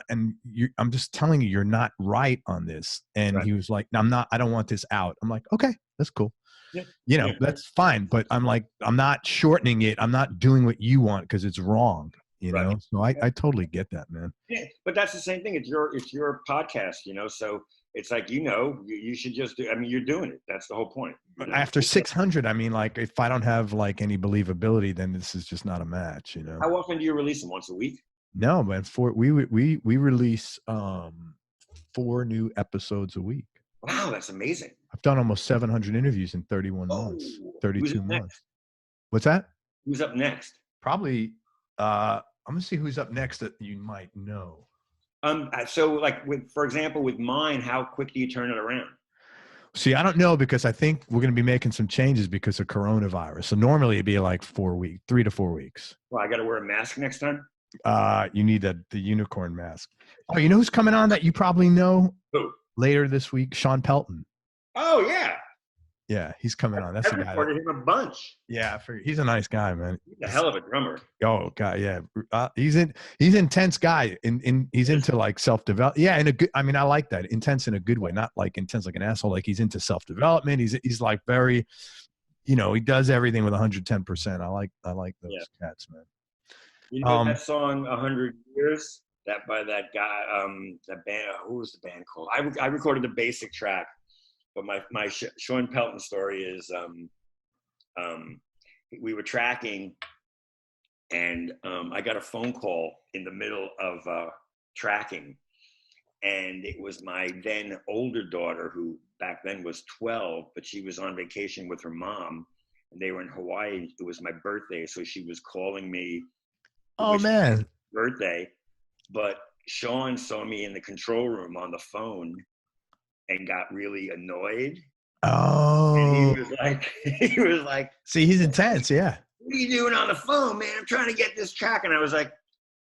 I'm just telling you, you're not right on this. And He was like, no, I don't want this out. I'm like, okay, that's cool. Yeah. You know, that's fine. But I'm like, I'm not shortening it. I'm not doing what you want because it's wrong. You know, so I totally get that, man. Yeah, but that's the same thing. It's your podcast, you know, so it's like, you know, you should just do, I mean, you're doing it. That's the whole point. You know? After 600, I mean, like, if I don't have like any believability, then this is just not a match, you know? How often do you release them? Once a week? No, man. We release 4 new episodes a week. Wow, that's amazing. I've done almost 700 interviews in 31 months, 32 months. Next? What's that? Who's up next? Probably, I'm gonna see who's up next that you might know. So like for example, with mine, how quick do you turn it around? See, I don't know because I think we're going to be making some changes because of coronavirus. So normally it'd be like 3 to 4 weeks. Well, I got to wear a mask next time. You need the unicorn mask. Oh, you know who's coming on that you probably know? Who? Later this week? Sean Pelton. Oh yeah. Yeah, he's coming on. That's I recorded him a bunch. Yeah, he's a nice guy, man. He's a hell of a drummer. Oh God, yeah. He's an intense guy. He's into like self-development. Yeah, in a good. I mean, I like that. Intense in a good way, not like intense like an asshole. Like he's into self-development. He's like very, you know, he does everything with 110%. I like those cats, man. You know that song 100 Years? That by that guy, that band. Who was the band called? I recorded the basic track. But my Sean Pelton story is, we were tracking, and I got a phone call in the middle of tracking, and it was my then older daughter, who back then was 12, but she was on vacation with her mom, and they were in Hawaii. It was my birthday, so she was calling me. Oh man, birthday! But Sean saw me in the control room on the phone and got really annoyed. Oh. And he was like, see, he's intense, yeah. What are you doing on the phone, man? I'm trying to get this track. And I was like,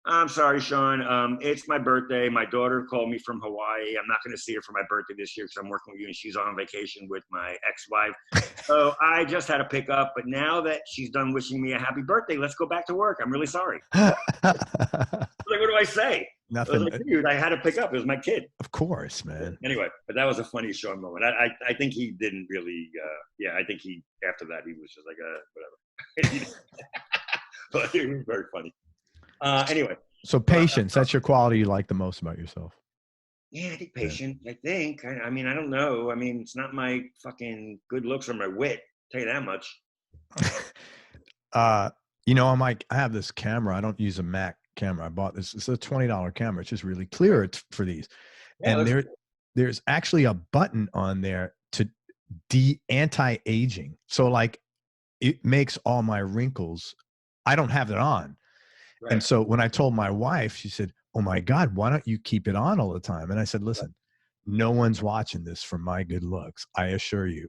I'm sorry, Sean. It's my birthday. My daughter called me from Hawaii. I'm not going to see her for my birthday this year because I'm working with you and she's on vacation with my ex-wife. So I just had to pick up. But now that she's done wishing me a happy birthday, let's go back to work. I'm really sorry. Like, what do I say? Nothing. I was like, dude, I had to pick up. It was my kid. Of course, man. Anyway, but that was a funny Sean moment. I think he didn't really, I think after that, he was just like, whatever. But it was very funny. Anyway. So patience, that's your quality you like the most about yourself. Yeah, I think patience. I think. I mean, I don't know. I mean, it's not my fucking good looks or my wit. I'll tell you that much. You know, I have this camera. I don't use a Mac camera. I bought this. It's a $20 camera. It's just really clear for these. Yeah, and there's actually a button on there to anti-aging. So like it makes all my wrinkles. I don't have it on. Right. And so when I told my wife, she said, oh my God, why don't you keep it on all the time? And I said, listen, no one's watching this for my good looks. I assure you,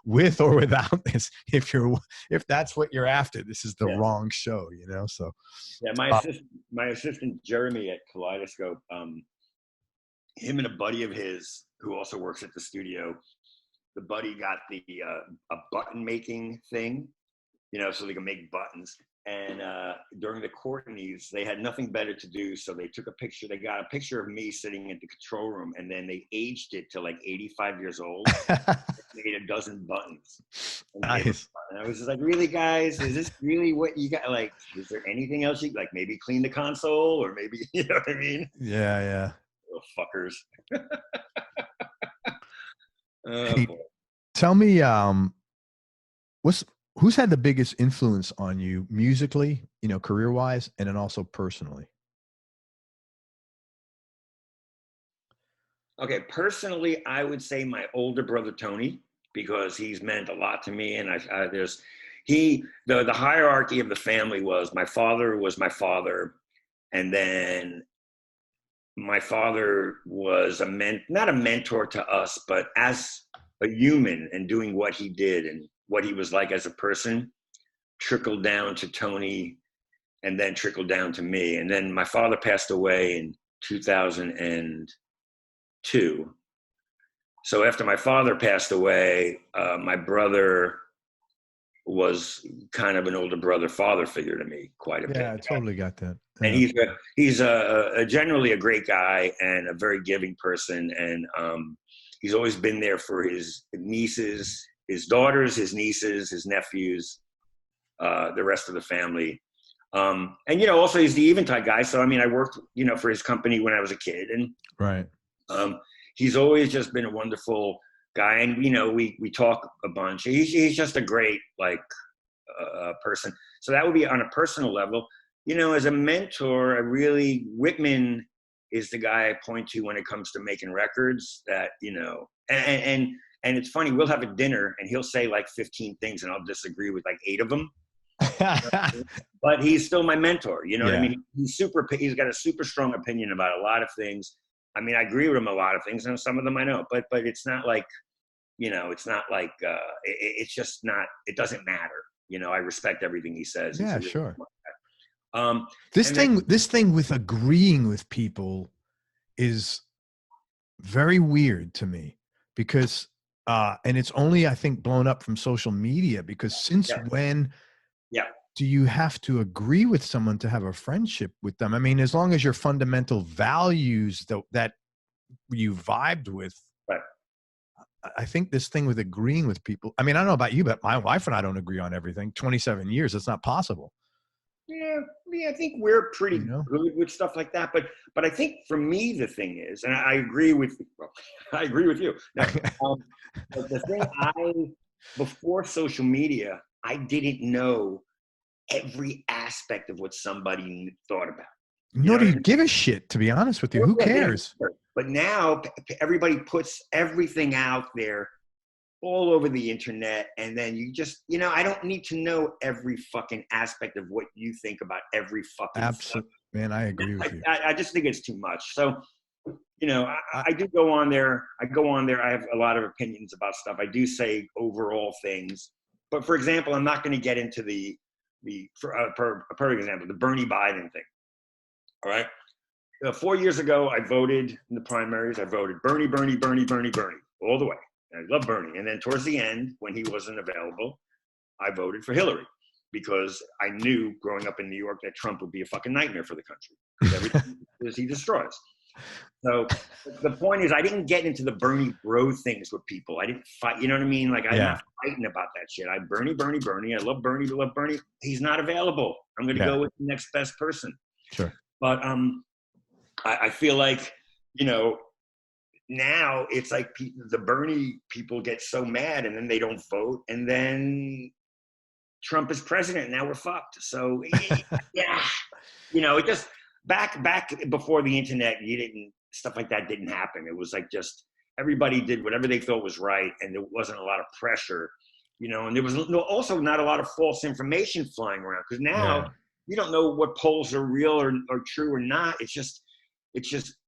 with or without this, if that's what you're after, this is the wrong show, you know? So yeah, my assistant Jeremy at Kaleidoscope, him and a buddy of his who also works at the studio, the buddy got a button making thing, you know, so they can make buttons. And during the Courtneys, they had nothing better to do, so they took a picture. They got a picture of me sitting in the control room, and then they aged it to like 85 years old. Made a dozen buttons. Nice. And I was just like, really, guys? Is this really what you got? Like, is there anything else you like? Maybe clean the console, or maybe, you know what I mean? Yeah, yeah. Little fuckers. Hey, tell me, who's had the biggest influence on you musically, you know, career-wise, and then also personally? Okay, personally, I would say my older brother Tony, because he's meant a lot to me, and the hierarchy of the family was my father, and then my father was not a mentor to us, but as a human and doing what he did and what he was like as a person, trickled down to Tony, and then trickled down to me. And then my father passed away in 2002. So after my father passed away, my brother was kind of an older brother father figure to me quite a bit. Yeah, I totally got that. Yeah. And he's generally a great guy and a very giving person. And he's always been there for his nieces, his daughters, his nieces, his nephews, the rest of the family. And, you know, also he's the Eventide guy. So, I mean, I worked, you know, for his company when I was a kid. And right. He's always just been a wonderful guy. And, you know, we talk a bunch. He's just a great, like, person. So that would be on a personal level. You know, as a mentor, Whitman is the guy I point to when it comes to making records that, you know, and it's funny, we'll have a dinner and he'll say like 15 things and I'll disagree with like 8 of them. But he's still my mentor. You know what I mean? He's got a super strong opinion about a lot of things. I mean, I agree with him a lot of things, and some of them I know, but it's not like, you know, it's not like, it's just not, it doesn't matter. You know, I respect everything he says. Yeah, sure. This thing with agreeing with people is very weird to me because, and it's only, I think, blown up from social media because since when do you have to agree with someone to have a friendship with them? I mean, as long as your fundamental values that you vibed with, right. I think this thing with agreeing with people, I mean, I don't know about you, but my wife and I don't agree on everything. 27 years, it's not possible. Yeah, I think we're pretty good with stuff like that. But I think for me, the thing is, and I agree with you. Now, the thing before social media, I didn't know every aspect of what somebody thought about. Nor do you give a shit, to be honest with you. Who cares? But now everybody puts everything out there all over the internet, and then you just, you know, I don't need to know every fucking aspect of what you think about every fucking absolutely stuff. Man, I agree with you. I just think it's too much. So, you know, I do go on there. I have a lot of opinions about stuff. I do say overall things, but for example, I'm not going to get into for a perfect example, the Bernie Biden thing. All right. 4 years ago, I voted in the primaries. I voted Bernie all the way. I love Bernie. And then towards the end, when he wasn't available, I voted for Hillary because I knew growing up in New York that Trump would be a fucking nightmare for the country because everything he destroys. So the point is, I didn't get into the Bernie bro things with people. I didn't fight. You know what I mean? Like, I'm not fighting about that shit. Bernie. I love Bernie. He's not available. I'm going to go with the next best person. Sure. But I feel like, you know, now it's like the Bernie people get so mad and then they don't vote, and then Trump is president. And now we're fucked. So yeah, you know, it just back before the internet, stuff like that didn't happen. It was like just everybody did whatever they felt was right, and there wasn't a lot of pressure, you know. And there was also not a lot of false information flying around because now you don't know what polls are real or true or not. It's just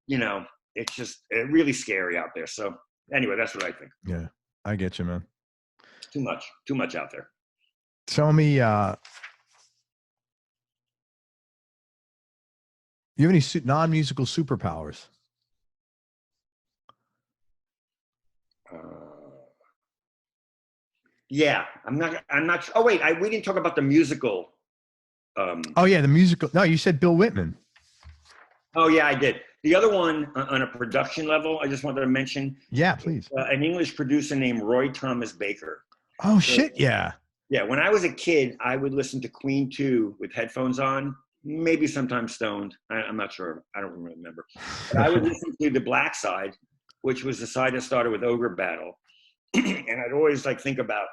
you know. It's just really scary out there. So anyway, that's what I think. Yeah, I get you, man. Too much out there. Tell me, you have any non-musical superpowers? Yeah, I'm not. Oh wait, we didn't talk about the musical. Oh yeah, the musical. No, you said Bill Whitman. Oh yeah, I did. The other one on a production level, I just wanted to mention. Yeah, please. An English producer named Roy Thomas Baker. Oh So, shit, yeah. Yeah, when I was a kid, I would listen to Queen 2 with headphones on, maybe sometimes stoned. I'm not sure. I don't remember. But I would listen to the Black Side, which was the side that started with Ogre Battle. And I'd always like think about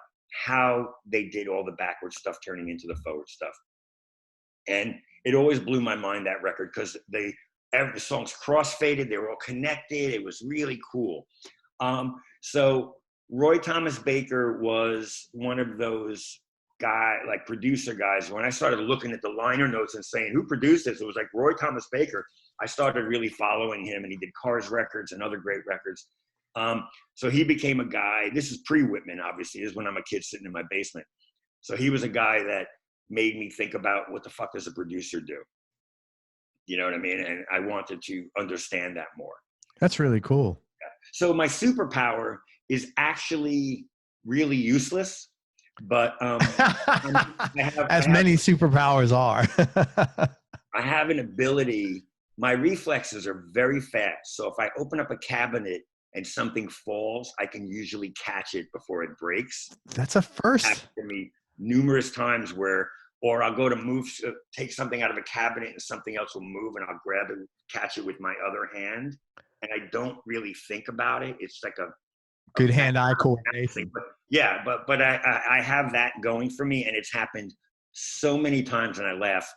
how they did all the backward stuff turning into the forward stuff. And it always blew my mind, that record, because the songs cross-faded. They were all connected. It was really cool. So Roy Thomas Baker was one of those producer guys. When I started looking at the liner notes and saying, who produced this? It was like Roy Thomas Baker. I started really following him, and he did Cars records and other great records. So he became a guy. This is pre-Whitman, obviously. This is when I'm a kid sitting in my basement. So he was a guy that made me think about, what the fuck does a producer do? You know what I mean? And I wanted to understand that more. That's really cool. So my superpower is actually really useless, but many superpowers are. I have an ability. My reflexes are very fast. So if I open up a cabinet and something falls, I can usually catch it before it breaks. That's a first. Happened to me numerous times or I'll go to take something out of a cabinet and something else will move, and I'll grab it, catch it with my other hand. And I don't really think about it. It's like a good hand-eye coordination. But I have that going for me, and it's happened so many times, and I laugh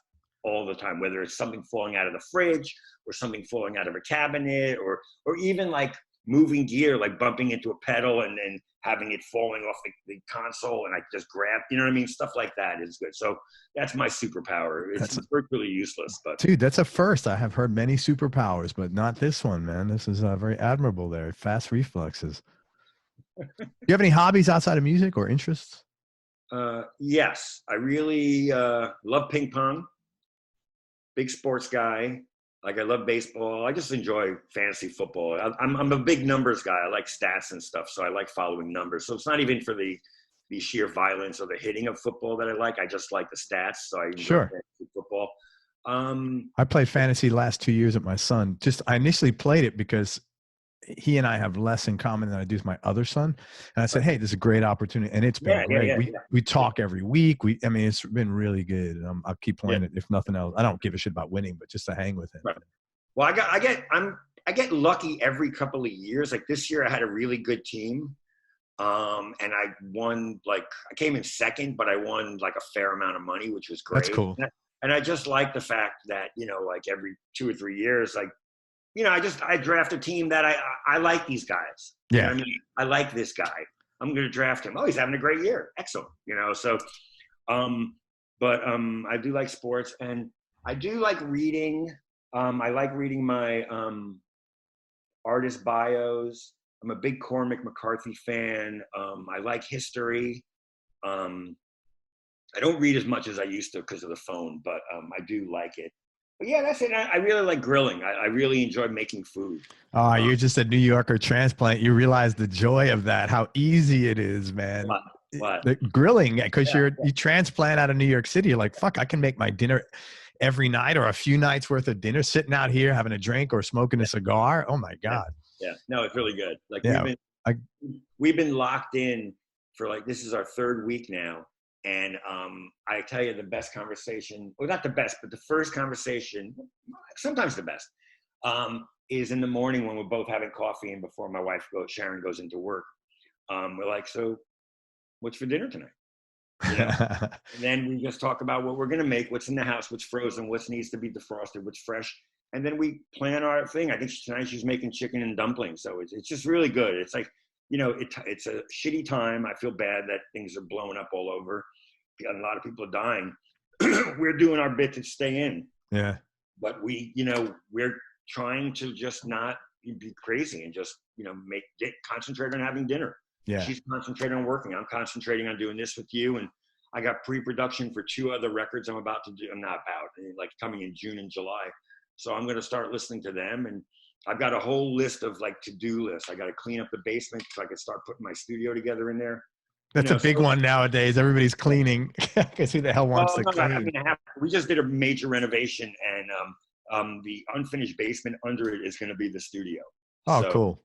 all the time, whether it's something falling out of the fridge or something falling out of a cabinet, or even like moving gear, like bumping into a pedal and then having it falling off the console, and I just grab, you know what I mean? Stuff like that is good. So that's my superpower. It's virtually useless, but dude, that's a first. I have heard many superpowers, but not this one, man. This is very admirable there. Fast reflexes. Do you have any hobbies outside of music or interests? Yes, I really love ping pong. Big sports guy. Like, I love baseball. I just enjoy fantasy football. I'm a big numbers guy. I like stats and stuff, so I like following numbers. So it's not even for the sheer violence or the hitting of football that I like. I just like the stats, so I enjoy fantasy football. I played fantasy the last 2 years with my son. I initially played it because he and I have less in common than I do with my other son. And I said, hey, this is a great opportunity. And it's been great. We talk every week. It's been really good. I'll keep playing it, if nothing else. I don't give a shit about winning, but just to hang with him. Right. Well, I get lucky every couple of years. Like this year I had a really good team. And I won, I came in second, but I won like a fair amount of money, which was great. That's cool. And I just like the fact that, every 2 or 3 years, I draft a team that I like these guys. Yeah. You know what I mean? I like this guy. I'm going to draft him. Oh, he's having a great year. Excellent. So, I do like sports, and I do like reading. I like reading my artist bios. I'm a big Cormac McCarthy fan. I like history. I don't read as much as I used to because of the phone, but I do like it. But yeah, that's it. I really like grilling. I really enjoy making food. Oh, you're just a New Yorker transplant. You realize the joy of that, how easy it is, man. What? The grilling, because you transplant out of New York City. You're like, fuck, I can make my dinner every night or a few nights worth of dinner sitting out here having a drink or smoking a cigar. Oh, my God. Yeah. No, it's really good. We've been locked in for this is our third week now. And I tell you, the best conversation, well, not the best, but the first conversation, sometimes the best, is in the morning when we're both having coffee and before my wife, Sharon, goes into work. We're like, so what's for dinner tonight? And then we just talk about what we're going to make, what's in the house, what's frozen, what needs to be defrosted, what's fresh. And then we plan our thing. I think tonight she's making chicken and dumplings. So it's just really good. It's like, it's a shitty time. I feel bad that things are blowing up all over. A lot of people are dying. We're doing our bit to stay in. Yeah. But we're trying to just not be crazy and just, concentrate on having dinner. Yeah. She's concentrating on working. I'm concentrating on doing this with you. And I got pre-production for 2 other records I'm about to do. I'm not about, coming in June and July. So I'm going to start listening to them. And I've got a whole list of to-do lists. I got to clean up the basement so I can start putting my studio together in there. That's a big one nowadays. Everybody's cleaning. Because who the hell wants to clean? I mean, we just did a major renovation, and the unfinished basement under it is going to be the studio. Oh, so, cool.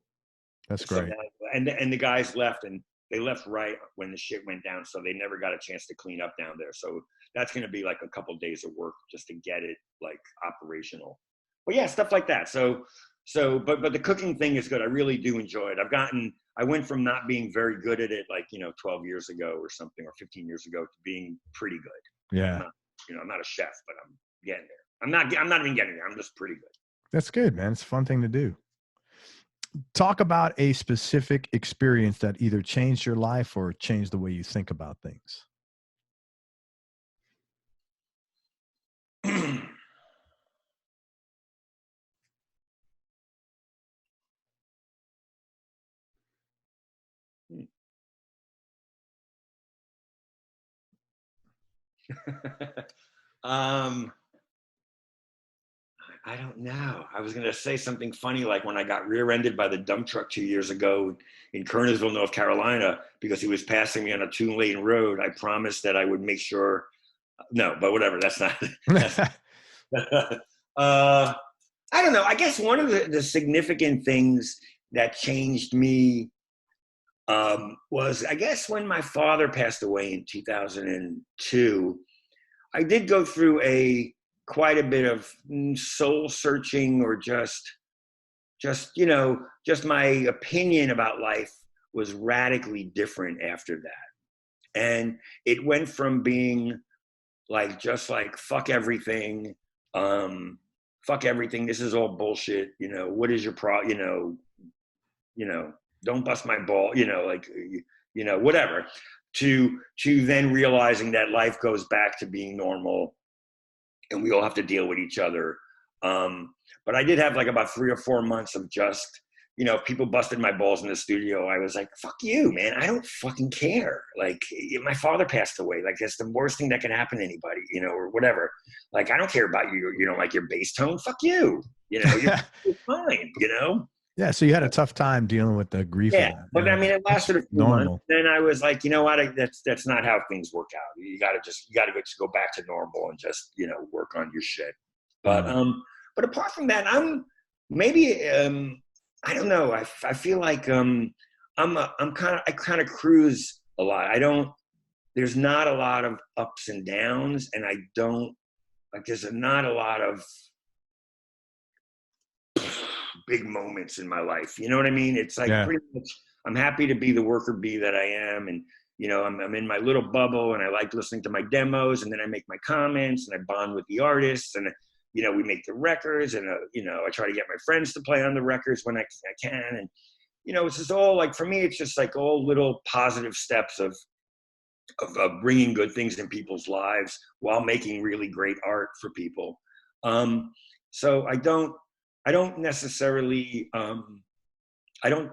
That's great. And the guys left, and they left right when the shit went down, so they never got a chance to clean up down there. So that's going to be like a couple days of work just to get it like operational. But yeah, stuff like that. But the cooking thing is good. I really do enjoy it. I went from not being very good at it, like, 12 years ago or something, or 15 years ago, to being pretty good. Yeah. I'm not a chef, but I'm getting there. I'm not even getting there. I'm just pretty good. That's good, man. It's a fun thing to do. Talk about a specific experience that either changed your life or changed the way you think about things. I don't know. I was going to say something funny, like when I got rear-ended by the dump truck 2 years ago in Kernersville, North Carolina, because he was passing me on a 2-lane road. I promised that I would make sure. No, but whatever. That's not. I don't know. I guess one of the significant things that changed me was, I guess, when my father passed away in 2002. I did go through quite a bit of soul searching, or just my opinion about life was radically different after that. And it went from being like, fuck everything. This is all bullshit. What is your don't bust my ball, whatever, to then realizing that life goes back to being normal and we all have to deal with each other. But I did have like about 3 or 4 months of just, people busted my balls in the studio. I was like, fuck you, man. I don't fucking care. Like, my father passed away. Like, that's the worst thing that can happen to anybody, or whatever. Like, I don't care about you, like your bass tone. Fuck you. You're fine, Yeah, so you had a tough time dealing with the grief. Yeah, but I mean, it lasted a few months. Then I was like, you know what? That's not how things work out. You got to go back to normal and just work on your shit. But apart from that, I don't know. I feel like I kind of cruise a lot. There's not a lot of ups and downs, and there's not a lot of big moments in my life. You know what I mean? It's like pretty much, I'm happy to be the worker bee that I am. And, I'm in my little bubble, and I like listening to my demos, and then I make my comments, and I bond with the artists, and, we make the records, and, I try to get my friends to play on the records when I can. And, it's just all like, for me, it's just like all little positive steps of bringing good things in people's lives while making really great art for people. So I don't necessarily, I don't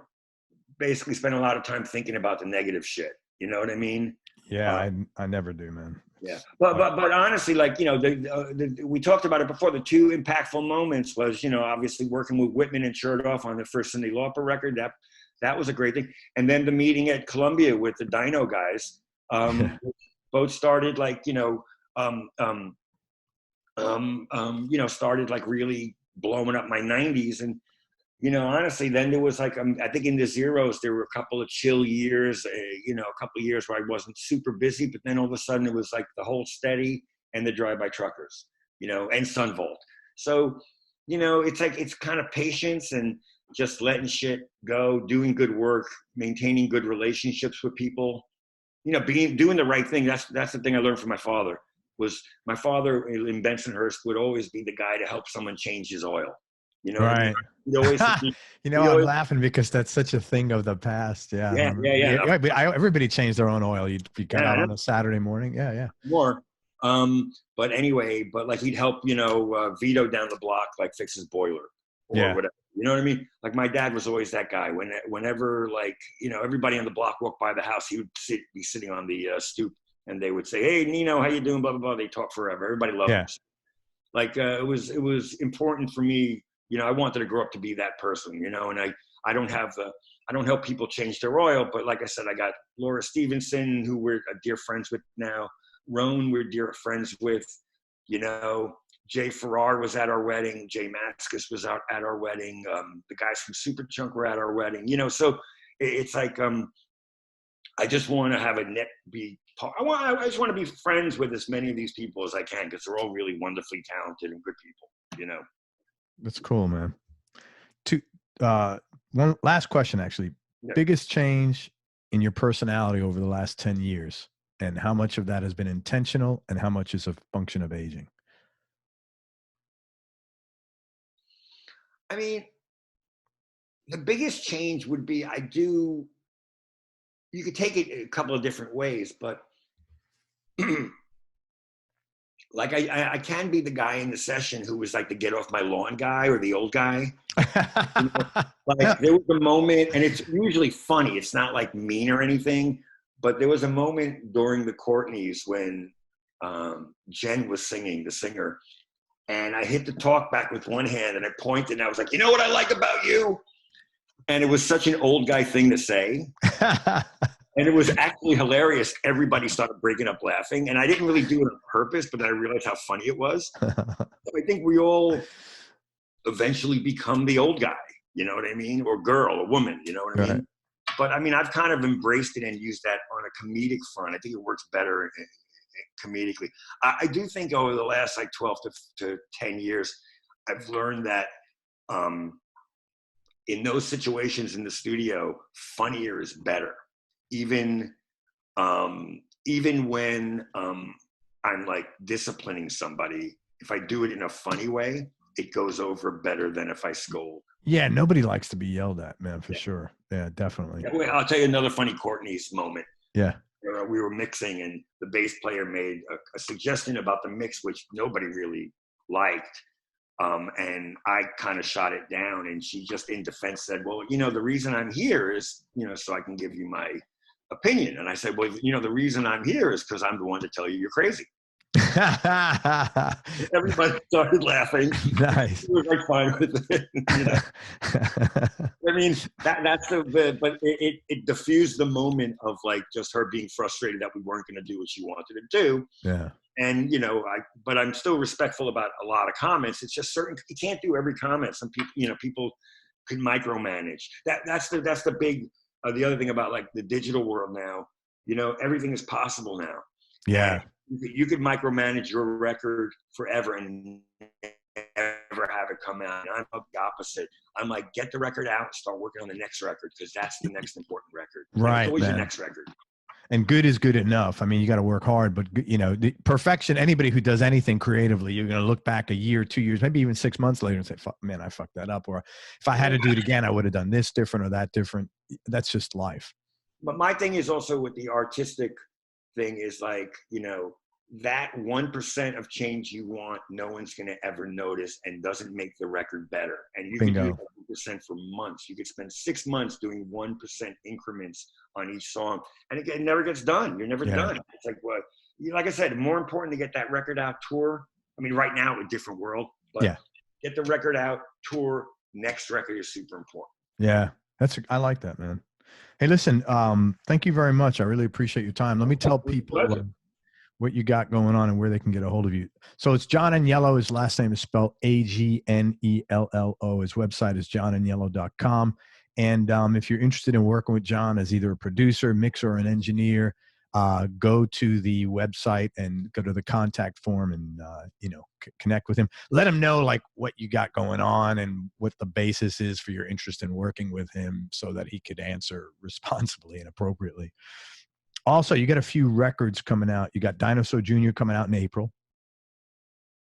basically spend a lot of time thinking about the negative shit. You know what I mean? Yeah, I never do, man. Yeah, but honestly, like, we talked about it before. The 2 impactful moments was, obviously working with Whitman and Shirt Off on the first Cyndi Lauper record. That was a great thing. And then the meeting at Columbia with the Dino guys, both started like, started like really blowing up my 90s. And honestly, then there was like, I think in the zeros there were a couple of chill years, a couple of years where I wasn't super busy, but then all of a sudden it was like the whole Steady and the Drive-By Truckers, and Sunvolt. So it's like, it's kind of patience and just letting shit go, doing good work, maintaining good relationships with people, doing the right thing. That's the thing I learned from my father. Was my father in Bensonhurst would always be the guy to help someone change his oil. Right. I'm laughing because that's such a thing of the past. Yeah. Everybody changed their own oil. You got out on a Saturday morning. Yeah. More. But anyway, like he'd help, Vito down the block, like fix his boiler or whatever. You know what I mean? Like my dad was always that guy. Whenever like, everybody on the block walked by the house, he would be sitting on the stoop. And they would say, "Hey, Nino, how you doing?" Blah blah blah. They talk forever. Everybody loved him. Like it was important for me. I wanted to grow up to be that person. And I don't have I don't help people change their oil, but like I said, I got Laura Stevenson, who we're dear friends with now. Roan, we're dear friends with. You know, Jay Farrar was at our wedding. Jay Mascis was out at our wedding. The guys from Superchunk were at our wedding. You know, so it's like I just want to have a net be. I just want to be friends with as many of these people as I can because they're all really wonderfully talented and good people. You know, that's cool, man. One last question, actually. Yeah. Biggest change in your personality over the last 10 years, and how much of that has been intentional and how much is a function of aging? I mean, the biggest change would be you could take it a couple of different ways, but like I can be the guy in the session who was like the get off my lawn guy or the old guy. You know, like there was a moment, and it's usually funny. It's not like mean or anything, but there was a moment during the Courtneys when Jen was singing, the singer, and I hit the talk back with one hand and I pointed and I was like, you know what I like about you? And it was such an old guy thing to say. And it was actually hilarious. Everybody started breaking up laughing. And I didn't really do it on purpose, but I realized how funny it was. So I think we all eventually become the old guy, you know what I mean? Or girl, or woman, you know what I mean? But I mean, I've kind of embraced it and used that on a comedic front. I think it works better comedically. I do think over the last like 12 to 10 years, I've learned that in those situations in the studio, funnier is better. Even when I'm like disciplining somebody, if I do it in a funny way, it goes over better than if I scold. Yeah, nobody likes to be yelled at, man, for sure. Yeah, definitely. Yeah, I'll tell you another funny Courtney's moment. Yeah. We were mixing and the bass player made a suggestion about the mix, which nobody really liked. And I kind of shot it down, and she just in defense said, well, you know, the reason I'm here is, you know, so I can give you my opinion. And I said, well, you know, the reason I'm here is because I'm the one to tell you you're crazy. Everybody started laughing. Nice. It was like fine with it. You know? I mean, that's but it diffused the moment of like just her being frustrated that we weren't going to do what she wanted to do. Yeah. And, you know, but I'm still respectful about a lot of comments. It's just certain, you can't do every comment. Some people, you know, people could micromanage. That's the big, the other thing about like the digital world now, you know, everything is possible now. Yeah. You could micromanage your record forever and never have it come out. And I'm the opposite. I'm like, get the record out and start working on the next record because that's the next important record. Right. It's always the next record. And good is good enough. I mean, you got to work hard, but you know, the perfection, anybody who does anything creatively, you're going to look back a year, 2 years, maybe even 6 months later and say, fuck, man, I fucked that up. Or if I had to do it again, I would have done this different or that different. That's just life. But my thing is also with the artistic thing is like, you know, that 1% of change you want, no one's going to ever notice and doesn't make the record better. And you can do 1% for months. You could spend 6 months doing 1% increments on each song, and it never gets done. You're never done. It's like what, like I said, more important to get that record out, tour. I mean, right now, a different world, but get the record out, tour. Next record is super important. Yeah, I like that, man. Hey, listen, thank you very much. I really appreciate your time. Let me tell people what you got going on and where they can get a hold of you. So it's John Agnello. His last name is spelled Agnello. His website is johnagnello.com. And if you're interested in working with John as either a producer, mixer, or an engineer, go to the website and go to the contact form and, you know, connect with him. Let him know like what you got going on and what the basis is for your interest in working with him so that he could answer responsibly and appropriately. Also, you got a few records coming out. You got Dinosaur Jr. coming out in April,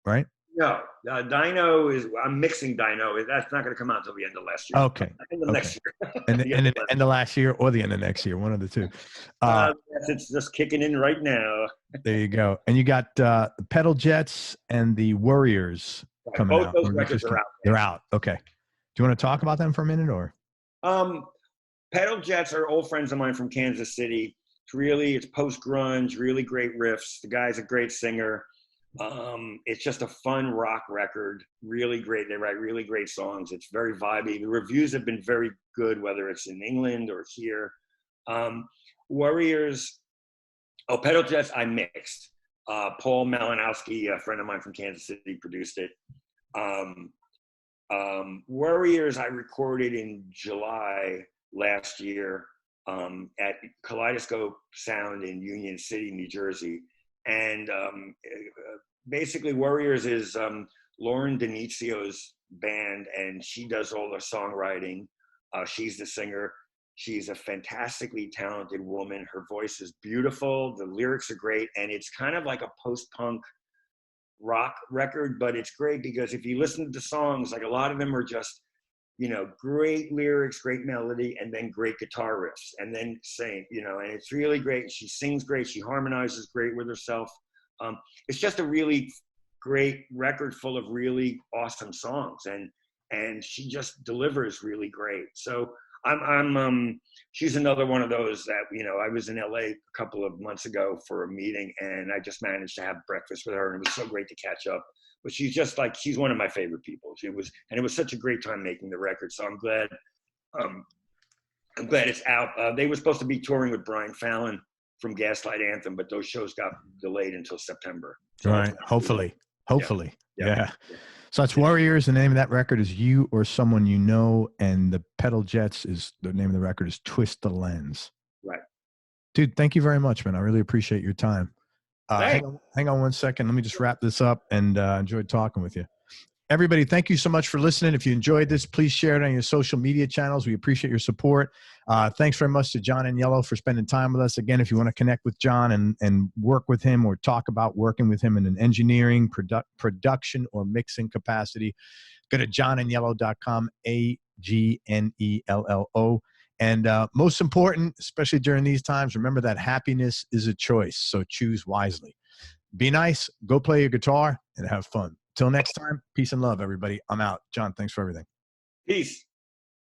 right? No, Dino is. I'm mixing Dino. That's not going to come out until the end of last year. Okay. Next year. and the end of last year or the end of next year, one of the two. It's just kicking in right now. There you go. And you got the Pedal Jets and the Warriors coming out. Both those records are out. They're out. Okay. Do you want to talk about them for a minute, or? Pedal Jets are old friends of mine from Kansas City. It's post grunge, really great riffs. The guy's a great singer. It's just a fun rock record, really great. They write really great songs. It's very vibey. The reviews have been very good, whether it's in England or here. Warriors, Pedal Jets, I mixed. Paul Malinowski, a friend of mine from Kansas City, produced it. Warriors, I recorded in July last year at Kaleidoscope Sound in Union City, New Jersey. And basically, Warriors is Lauren Denizio's band, and she does all the songwriting. She's the singer. She's a fantastically talented woman. Her voice is beautiful. The lyrics are great, and it's kind of like a post-punk rock record, but it's great because if you listen to the songs, like a lot of them are just, you know, great lyrics, great melody, and then great guitar riffs, and then sing, you know, and it's really great. She sings great. She harmonizes great with herself. It's just a really great record full of really awesome songs, and she just delivers really great. So she's another one of those that, you know, I was in LA a couple of months ago for a meeting, and I just managed to have breakfast with her, and it was so great to catch up. But she's just like, she's one of my favorite people. It was such a great time making the record. So I'm glad it's out. They were supposed to be touring with Brian Fallon from Gaslight Anthem, but those shows got delayed until September. So right. Hopefully. Yeah. So that's Yeah. Warriors. The name of that record is You or Someone You Know. And the Pedal Jets is the name of the record is Twist the Lens. Right. Dude, thank you very much, man. I really appreciate your time. Hang on 1 second. Let me just wrap this up, and enjoyed talking with you. Everybody, thank you so much for listening. If you enjoyed this, please share it on your social media channels. We appreciate your support. Thanks very much to John Agnello for spending time with us. Again, if you want to connect with John and work with him or talk about working with him in an engineering, production, or mixing capacity, go to johnagnello.com, AGNELLO. And most important, especially during these times, remember that happiness is a choice. So choose wisely. Be nice, go play your guitar, and have fun. Till next time, peace and love, everybody. I'm out. John, thanks for everything. Peace.